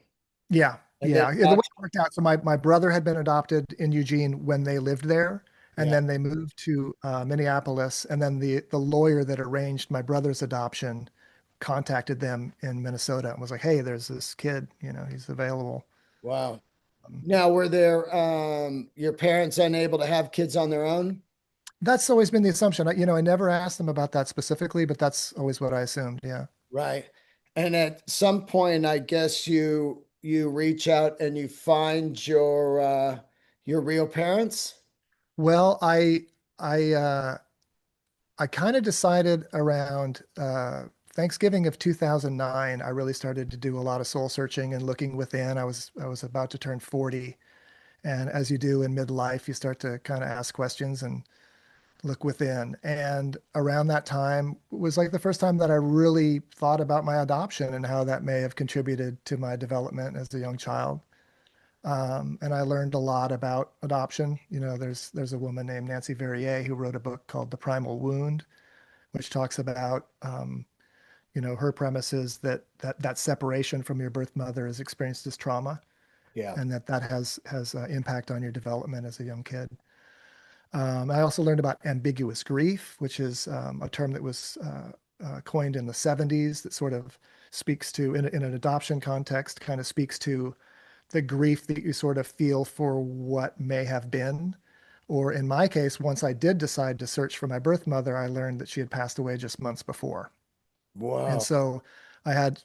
Yeah, and they yeah. The way brought it worked out, so my brother had been adopted in Eugene when they lived there, and yeah, then they moved to Minneapolis, and then the lawyer that arranged my brother's adoption contacted them in Minnesota and was like, "Hey, there's this kid, he's available." wow. Um, Now, were there your parents unable to have kids on their own? that's always been the assumption. I never asked them about that specifically, but that's always what I assumed. Yeah. Right. And at some point, I guess you reach out and you find your real parents. Well, I uh, I kind of decided around Thanksgiving of 2009. I really started to do a lot of soul searching and looking within. I was about to turn 40, and as you do in midlife, you start to kind of ask questions and look within. And around that time was like the first time that I really thought about my adoption and how that may have contributed to my development as a young child. And I learned a lot about adoption. There's a woman named Nancy Verrier who wrote a book called The Primal Wound, which talks about her premise is that separation from your birth mother is experienced as trauma, Yeah. and that has impact on your development as a young kid. I also learned about ambiguous grief, which is a term that was coined in the 70s that sort of speaks to, in an adoption context, kind of speaks to the grief that you sort of feel for what may have been. Or in my case, once I did decide to search for my birth mother, I learned that she had passed away just months before. And Wow. so I had,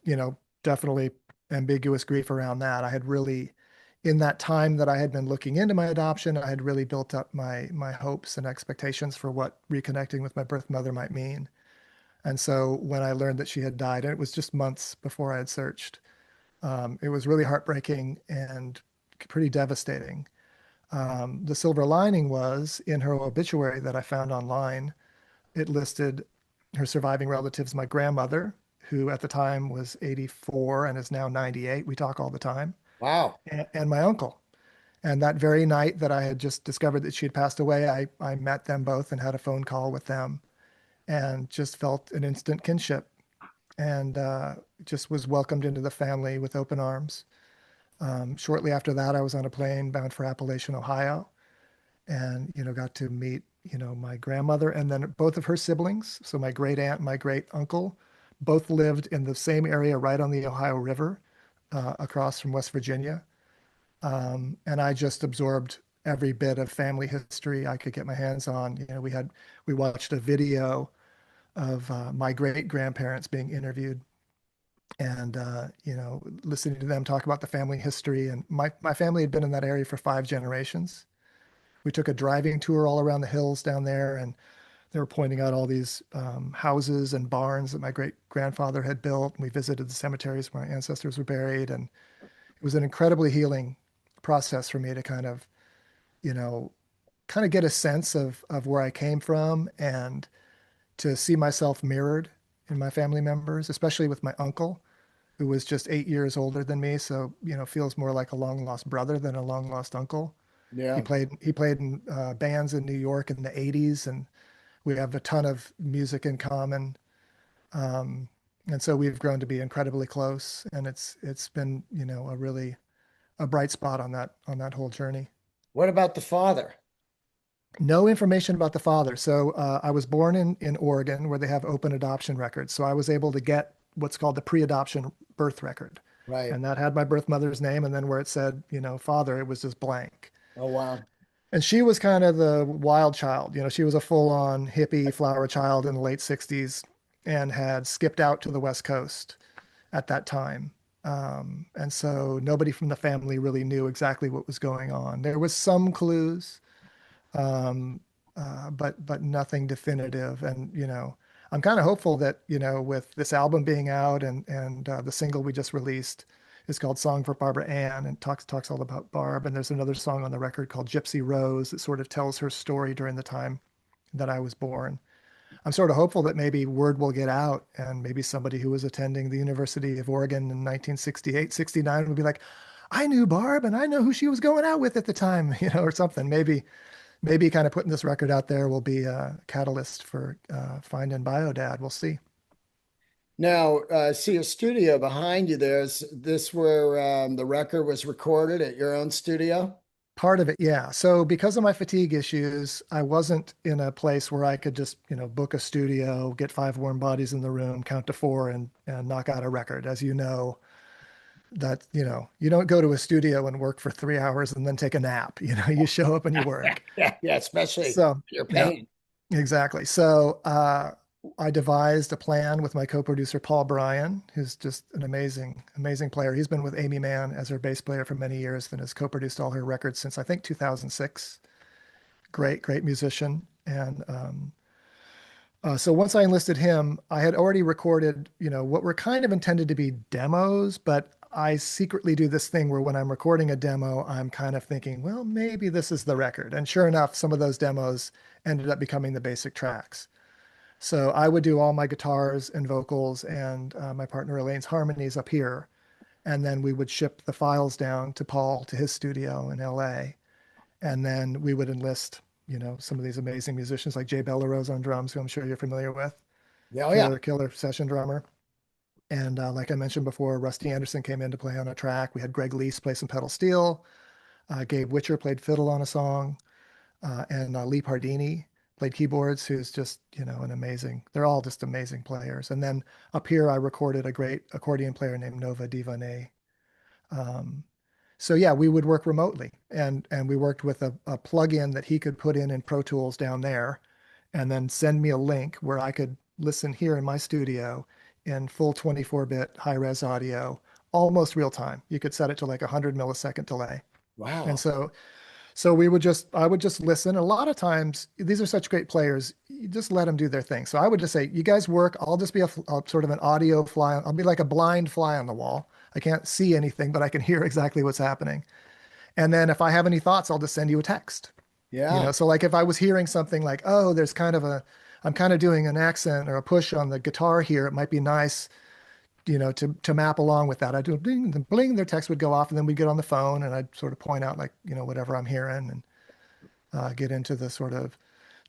definitely ambiguous grief around that. I had really, in that time that I had been looking into my adoption, I had really built up my hopes and expectations for what reconnecting with my birth mother might mean. And so when I learned that she had died, and it was just months before I had searched, it was really heartbreaking and pretty devastating. The silver lining was in her obituary that I found online, it listed her surviving relatives, my grandmother, who at the time was 84 and is now 98. We talk all the time, Wow. and my uncle. And that very night that I had just discovered that she had passed away, I met them both and had a phone call with them and just felt an instant kinship and just was welcomed into the family with open arms. Shortly after that, I was on a plane bound for Appalachian, Ohio, and got to meet my grandmother and then both of her siblings, so my great aunt and my great uncle, both lived in the same area right on the Ohio River, across from West Virginia. And I just absorbed every bit of family history I could get my hands on. We watched a video of my great grandparents being interviewed, and listening to them talk about the family history. And my family had been in that area for 5 generations. We took a driving tour all around the hills down there, and they were pointing out all these houses and barns that my great grandfather had built. And we visited the cemeteries where my ancestors were buried, and it was an incredibly healing process for me to you know, kind of get a sense of where I came from and to see myself mirrored in my family members, especially with my uncle, who was just 8 years older than me. So, feels more like a long lost brother than a long lost uncle. He Yeah. played in bands in New York in the 80s, and we have a ton of music in common. Um, and so we've grown to be incredibly close, and it's been, a really a bright spot on that whole journey. What about the father? No information about the father. So I was born in Oregon, where they have open adoption records. So I was able to get what's called the pre-adoption birth record, Right. and that had my birth mother's name, and then where it said, father, it was just blank. Oh, wow. And she was kind of the wild child. She was a full-on hippie flower child in the late 60s and had skipped out to the West Coast at that time. And so nobody from the family really knew exactly what was going on. There was some clues, um, but nothing definitive. And I'm kind of hopeful that with this album being out and the single we just released is called "Song for Barbara Ann" and talks all about Barb. And there's another song on the record called "Gypsy Rose" that sort of tells her story during the time that I was born. I'm sort of hopeful that maybe word will get out and maybe somebody who was attending the University of Oregon in 1968, 69 would be like, I knew Barb and I know who she was going out with at the time, or something. Maybe kind of putting this record out there will be a catalyst for finding Biodad. We'll see. Now, see a studio behind you. There's this where the record was recorded at your own studio. Part of it, yeah. So because of my fatigue issues, I wasn't in a place where I could just, book a studio, get five warm bodies in the room, count to four, and knock out a record. As you know, that you don't go to a studio and work for 3 hours and then take a nap. You show up and you work. Yeah, yeah, especially if So you're yeah, paying. exactly. So I devised a plan with my co-producer Paul Bryan, who's just an amazing player. He's been with Amy Mann as her bass player for many years and has co-produced all her records since I think 2006. Great musician. And so once I enlisted him, I had already recorded, what were kind of intended to be demos, but I secretly do this thing where when I'm recording a demo, I'm kind of thinking, well, maybe this is the record. And sure enough, some of those demos ended up becoming the basic tracks. So I would do all my guitars and vocals and my partner Elaine's harmonies up here. And then we would ship the files down to Paul to his studio in LA. And then we would enlist, some of these amazing musicians like Jay Bellerose on drums, who I'm sure you're familiar with, Yeah, oh, yeah. killer session drummer. And like I mentioned before, Rusty Anderson came in to play on a track. We had Greg Lease play some pedal steel. Gabe Witcher played fiddle on a song, and Lee Pardini played keyboards, who's just, an amazing, they're all just amazing players. And then up here, I recorded a great accordion player named Nova Divané. Um, so yeah, we would work remotely and we worked with a plugin that he could put in Pro Tools down there and then send me a link where I could listen here in my studio in full 24-bit high res audio, almost real time. You could set it to like 100 millisecond delay. And Wow. so I would just listen. A lot of times, these are such great players. You just let them do their thing. So I would just say, you guys work. I'll just be a sort of an audio fly. I'll be like a blind fly on the wall. I can't see anything, but I can hear exactly what's happening. And then if I have any thoughts, I'll just send you a text. Yeah. So like if I was hearing something like, oh, I'm kind of doing an accent or a push on the guitar here, it might be nice, to map along with that. I'd do a bling, the bling, their text would go off, and then we'd get on the phone and I'd sort of point out like, whatever I'm hearing and get into the sort of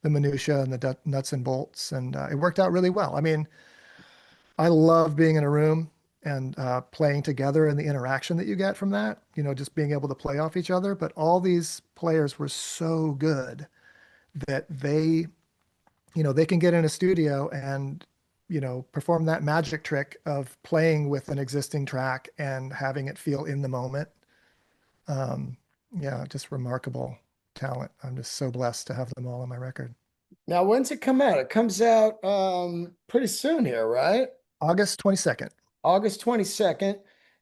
the minutia and the nuts and bolts. And it worked out really well. I mean, I love being in a room and playing together and the interaction that you get from that, just being able to play off each other. But all these players were so good that they can get in a studio and, perform that magic trick of playing with an existing track and having it feel in the moment. Um, yeah, just remarkable talent. I'm just so blessed to have them all on my record. Now, when's it come out? It comes out pretty soon here, right? August 22nd. August 22nd.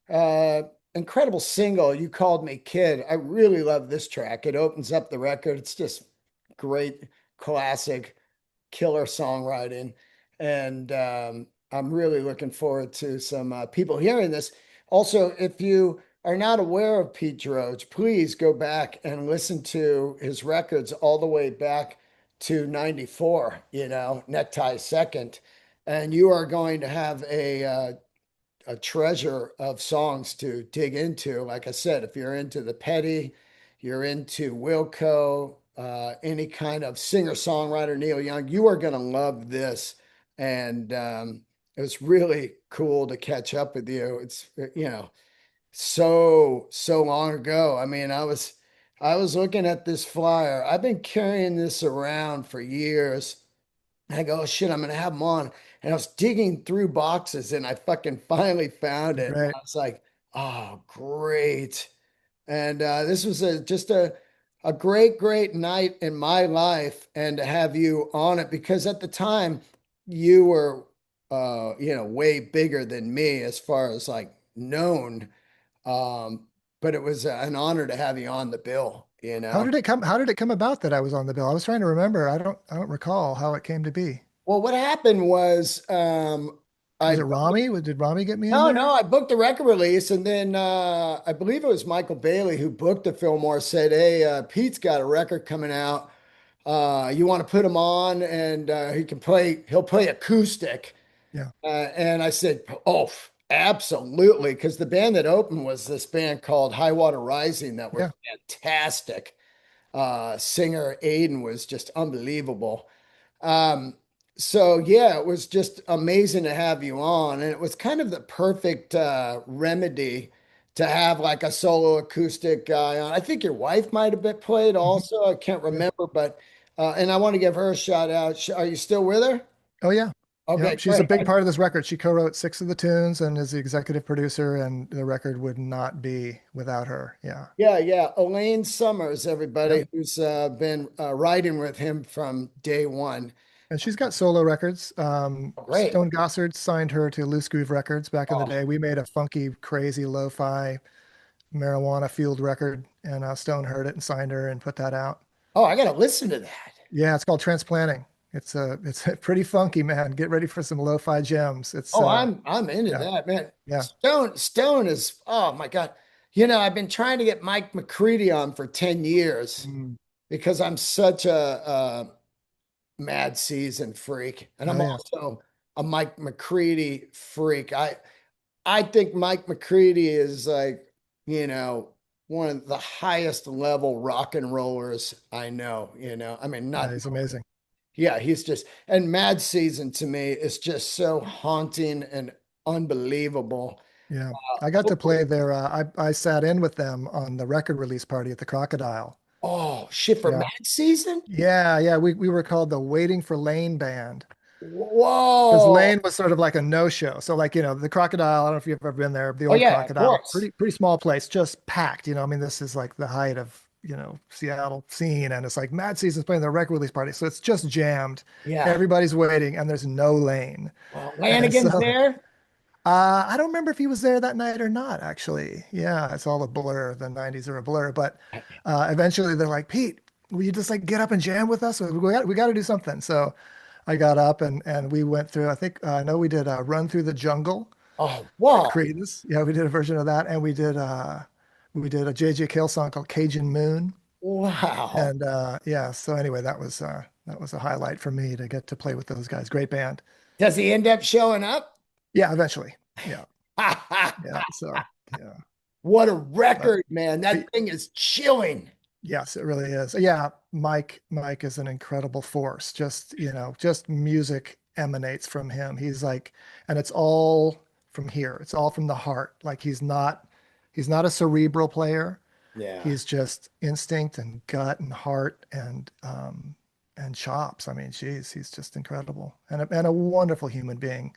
Uh, Incredible single. You Called Me Kid. I really love this track. It opens up the record. It's just great, classic, killer songwriting. And I'm really looking forward to some people hearing this. Also, if you are not aware of Pete Droge, please go back and listen to his records all the way back to 94, Necktie Second. And you are going to have a treasure of songs to dig into. Like I said, if you're into the Petty, you're into Wilco, any kind of singer-songwriter, Neil Young, you are going to love this. And it was really cool to catch up with you. It's, so long ago. I mean, I was looking at this flyer. I've been carrying this around for years. I go, oh, shit, I'm gonna have them on. And I was digging through boxes and I fucking finally found it. Great. I was like, oh, great. And this was just a great night in my life, and to have you on it because at the time you were way bigger than me as far as like known. Um, but it was an honor to have you on the bill, you How know. did it come? How did it come about that I was on the bill? I was trying to remember. I don't recall how it came to be. Well, what happened was Was I it Rami? Did Rami get me in no, no, there? I booked the record release, and then I believe it was Michael Bailey who booked the Fillmore. Said, "Hey, Pete's got a record coming out. You want to put him on, and he can play. He'll play acoustic." Yeah, And I said, "Oh, absolutely," because the band that opened was this band called High Water Rising that were yeah. fantastic. Singer Aiden was just unbelievable. Um, so yeah, it was just amazing to have you on, and it was kind of the perfect remedy to have like a solo acoustic guy on. I think your wife might have been played Mhm. also. I can't Yeah. remember, but and I want to give her a shout out. Are you still with her? Oh yeah. Okay, Yep. She's a great. big part of this record. She co-wrote six of the tunes and is the executive producer, and the record would not be without her. Yeah. Yeah, yeah. Elaine Summers, Yep. everybody who's been writing with him from day one. And she's got solo records. Oh, great. Stone Gossard signed her to Loose Groove Records back in the Oh, day. We made a funky, crazy lo-fi marijuana fueled record, and Stone heard it and signed her and put that out. oh, I gotta listen to that. Yeah, it's called Transplanting. It's pretty funky, man. Get ready for some lo-fi gems. Oh, I'm into Yeah, that, man. yeah. Stone is, oh my God. I've been trying to get Mike McCready on for 10 years Mm. because I'm such a Mad Season freak. And Oh I'm yeah. also a Mike McCready freak. I think Mike McCready is like, you know, one of the highest level rock and rollers I know. I mean, Yeah, not he's amazing. yeah, he's just, and Mad Season to me is just so haunting and unbelievable. Yeah. I got to Hopefully, play there. I sat in with them on the record release party at the Crocodile. oh shit, for Yeah. Mad Season? Yeah, yeah. We were called the Waiting for Lane Band. Because Whoa. Lane was sort of like a no-show. So like, the Crocodile, I don't know if you've ever been there, the Oh old yeah, of Crocodile, course. pretty small place, just packed. I mean, this is like the height of, Seattle scene, and it's like Mad Season's playing their record release party. So it's just jammed. Yeah. Everybody's waiting and there's no Lane. Well, And so Lanigan's there. I don't remember if he was there that night or not, actually. Yeah, it's all a blur. The 90s are a blur. But eventually they're like, Pete, will you just like get up and jam with us? We got to do something. So I got up and we went through, I think, I know we did Run Through the Jungle Oh, by whoa. Creedence. Yeah, we did a version of that. And we did a J J Cale song called Cajun Moon. Wow. And yeah, so anyway, that was a highlight for me to get to play with those guys. Great band. Does he end up showing up? Yeah, eventually. Yeah, yeah. So yeah. What a But record, man. That thing is chilling. yes, it really is. Yeah, Mike is an incredible force. Just music emanates from him. He's like, and it's all from here. It's all from the heart. Like he's not a cerebral player. Yeah. He's just instinct and gut and heart and chops. I mean, geez, he's just incredible and a wonderful human being.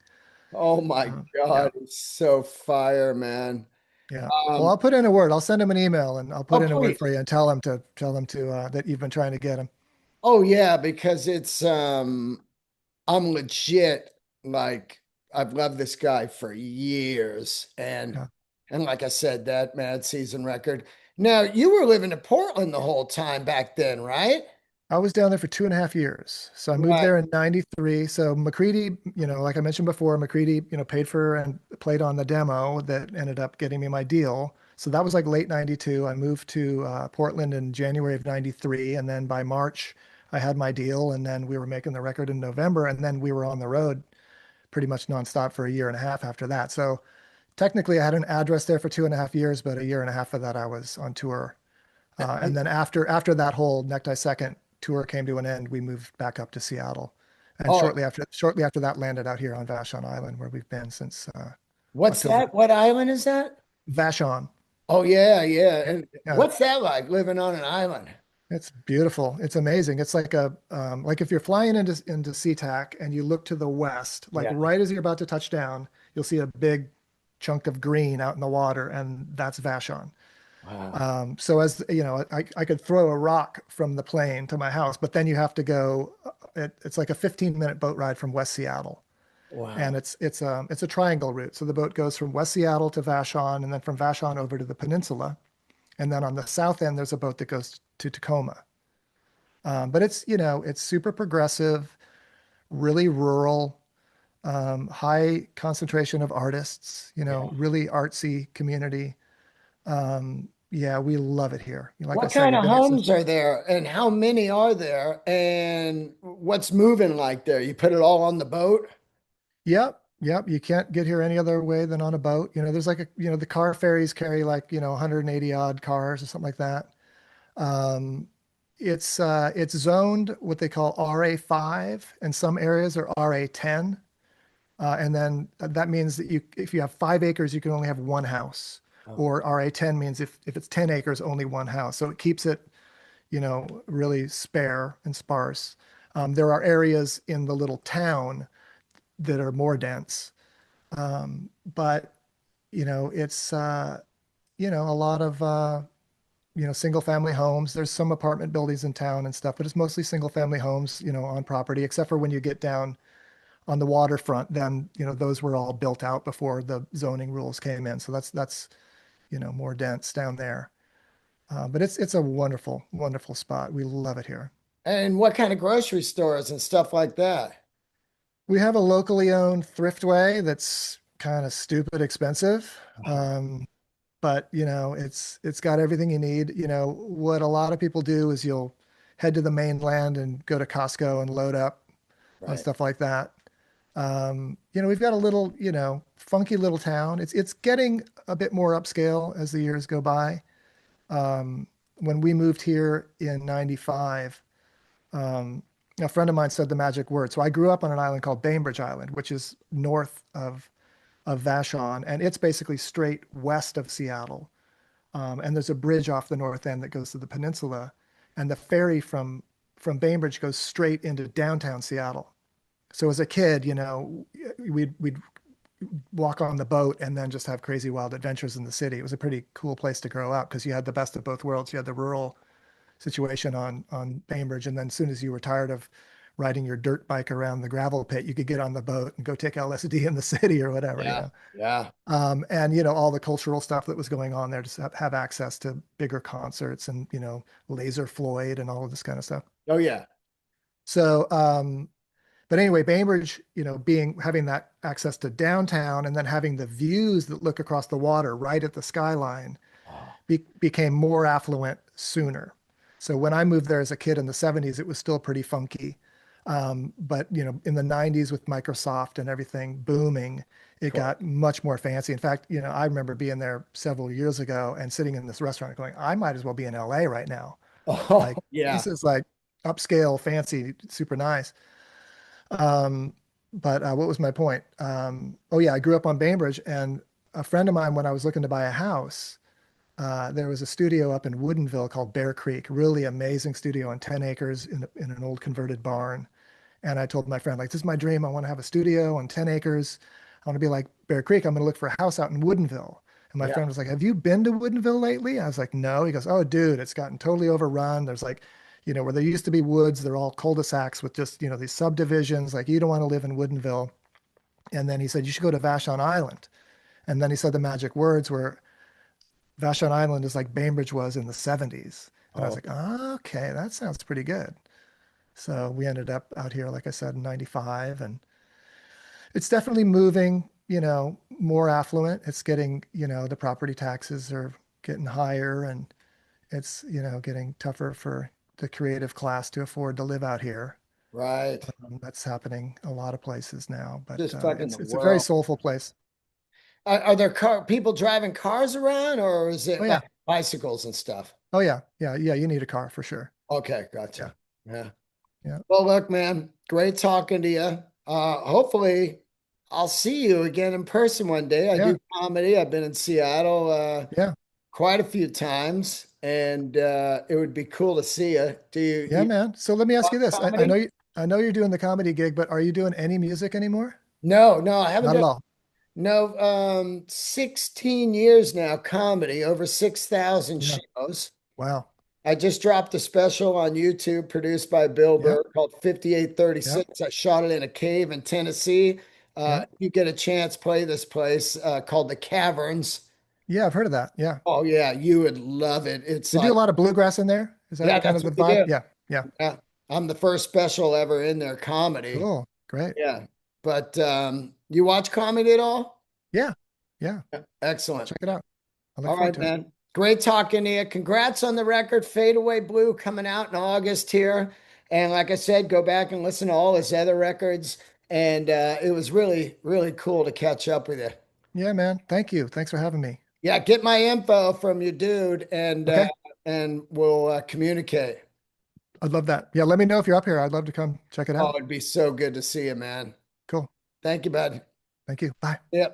Oh my Yeah. God. It's so fire, man. Yeah. Well, Um, I'll put in a word. I'll send him an email and I'll put oh, in a word for please. you and tell him to that you've been trying to get him. Oh yeah, because it's I'm legit like I've loved this guy for years Yeah. and like I said, that Mad Season record. Now you were living in Portland the whole time back then, right? I was down there for 2.5 years. So I moved Right. there in '93. So McCready, like I mentioned before, McCready, paid for and played on the demo that ended up getting me my deal. So that was like late '92. I moved to Portland in January of '93. And then by March, I had my deal. And then we were making the record in November. And then we were on the road pretty much nonstop for a year and a half after that. So technically, I had an address there for 2.5 years, but a year and a half of that I was on tour. And then after that whole Necktie Second tour came to an end, we moved back up to Seattle, and Oh, shortly after that landed out here on Vashon Island, where we've been since what's October. that? What island is that? Vashon, Oh yeah, yeah. yeah, And yeah, what's that like living on an island? it's beautiful. It's amazing. It's like if you're flying into SeaTac and you look to the west, like Yeah. right as you're about to touch down, you'll see a big chunk of green out in the water, and that's Vashon. Wow. So as you know, I could throw a rock from the plane to my house, but then you have to go. It's like a 15-minute boat ride from West Seattle. Wow. And it's a triangle route. So the boat goes from West Seattle to Vashon, and then from Vashon over to the peninsula. And then on the south end, there's a boat that goes to Tacoma. But it's, it's super progressive, really rural, high concentration of artists, Yeah. really artsy community. Yeah, we love it here. Like I What said, kind we've of been here since. homes are there and how many are there and what's moving like there? You put it all on the boat? Yep, yep. You can't get here any other way than on a boat. There's like the car ferries carry like, 180 odd cars or something like that. Um, it's zoned what they call RA5, and some areas are RA10. And then that means that if you have 5 acres, you can only have one house. Oh, Or RA10 means if it's 10 acres, only one house. So it keeps it, really spare and sparse. There are areas in the little town that are more dense. But, it's, a lot of, single family homes. There's some apartment buildings in town and stuff, but it's mostly single family homes, on property, except for when you get down on the waterfront, then, those were all built out before the zoning rules came in. So that's, more dense down there. But it's a wonderful, wonderful spot. We love it here. and what kind of grocery stores and stuff like that? We have a locally owned Thriftway that's kind of stupid expensive. But it's got everything you need. What a lot of people do is you'll head to the mainland and go to Costco and load up on Right. stuff like that. We've got a little, funky little town. It's getting a bit more upscale as the years go by. When we moved here in '95, um, a friend of mine said the magic word. So I grew up on an island called Bainbridge Island, which is north of Vashon, and it's basically straight west of Seattle. And there's a bridge off the north end that goes to the peninsula, and the ferry from Bainbridge goes straight into downtown Seattle. So as a kid, we'd walk on the boat and then just have crazy wild adventures in the city. It was a pretty cool place to grow up because you had the best of both worlds. You had the rural situation on Bainbridge, and then as soon as you were tired of riding your dirt bike around the gravel pit, you could get on the boat and go take LSD in the city or whatever, Yeah. Yeah. and all the cultural stuff that was going on there, to have access to bigger concerts and Laser Floyd and all of this kind of stuff. Oh, yeah. So, but anyway, Bainbridge, having that access to downtown and then having the views that look across the water right at the skyline Oh, became more affluent sooner. So when I moved there as a kid in the '70s, it was still pretty funky. But in the '90s with Microsoft and everything booming, of it course. got much more fancy. In fact, I remember being there several years ago and sitting in this restaurant going, I might as well be in LA right now. Oh, Like yeah. this is like upscale, fancy, super nice. Um, but what was my point? Oh yeah, I grew up on Bainbridge, and a friend of mine, when I was looking to buy a house, there was a studio up in Woodinville called Bear Creek, really amazing studio on 10 acres in an old converted barn. And I told my friend, like, this is my dream. I want to have a studio on 10 acres. I want to be like Bear Creek. I'm going to look for a house out in Woodinville. And my Yeah. friend was like, have you been to Woodinville lately? I was like, no. He goes, oh, dude, it's gotten totally overrun. There's like, where there used to be woods, they're all cul-de-sacs with just, these subdivisions. Like, you don't want to live in Woodinville. And then he said, you should go to Vashon Island. And then he said the magic words were, Vashon Island is like Bainbridge was in the '70s. And I was Oh, like, oh, okay, that sounds pretty good. So we ended up out here, like I said, in '95, and it's definitely moving, more affluent. It's getting, the property taxes are getting higher, and it's, getting tougher for the creative class to afford to live out here. right. That's happening a lot of places now, but Just fucking the it's a very world. soulful place. Are there people driving cars around or is Oh it like yeah, bicycles and stuff? oh yeah, yeah, yeah. You need a car for sure. Okay, Yeah, gotcha. Yeah. yeah, Well, look, man, great talking to you. Hopefully I'll see you again in person one day. I yeah, do comedy. I've been in Seattle yeah. quite a few times, and it would be cool to see you. Do Yeah, you man. So let me ask watch you this. comedy? I know you're doing the comedy gig, but are you doing any music anymore? No, no, I haven't Not at done all. no 16 years now comedy, over 6,000 Yeah. shows. Wow. I just dropped a special on YouTube produced by Bill Yep. Burr called Yep. 5836. I shot it in a cave in Tennessee. Yeah. If you get a chance, play this place called the Caverns. Yeah, I've heard of that. Yeah. Oh yeah, you would love it. It's They do like, a lot of bluegrass in there. Is yeah, that kind that's of the what they vibe? do. Yeah. Yeah. Yeah, I'm the first special ever in their comedy. Cool. Great. Yeah, but you watch comedy at all? Yeah. Yeah. I'll Excellent. check it out. I look All forward right, to it. man. Great talking to you. Congrats on the record, Fade Away Blue, coming out in August here. And like I said, go back and listen to all his other records. And it was really, really cool to catch up with you. Yeah, man. Thank you. Thanks for having me. Yeah, get my info from you, dude, Okay. and we'll communicate. I'd love that. Yeah, let me know if you're up here. I'd love to come check it Oh, out. it'd be so good to see you, man. Cool. Thank you, bud. Thank you. Bye. Yep.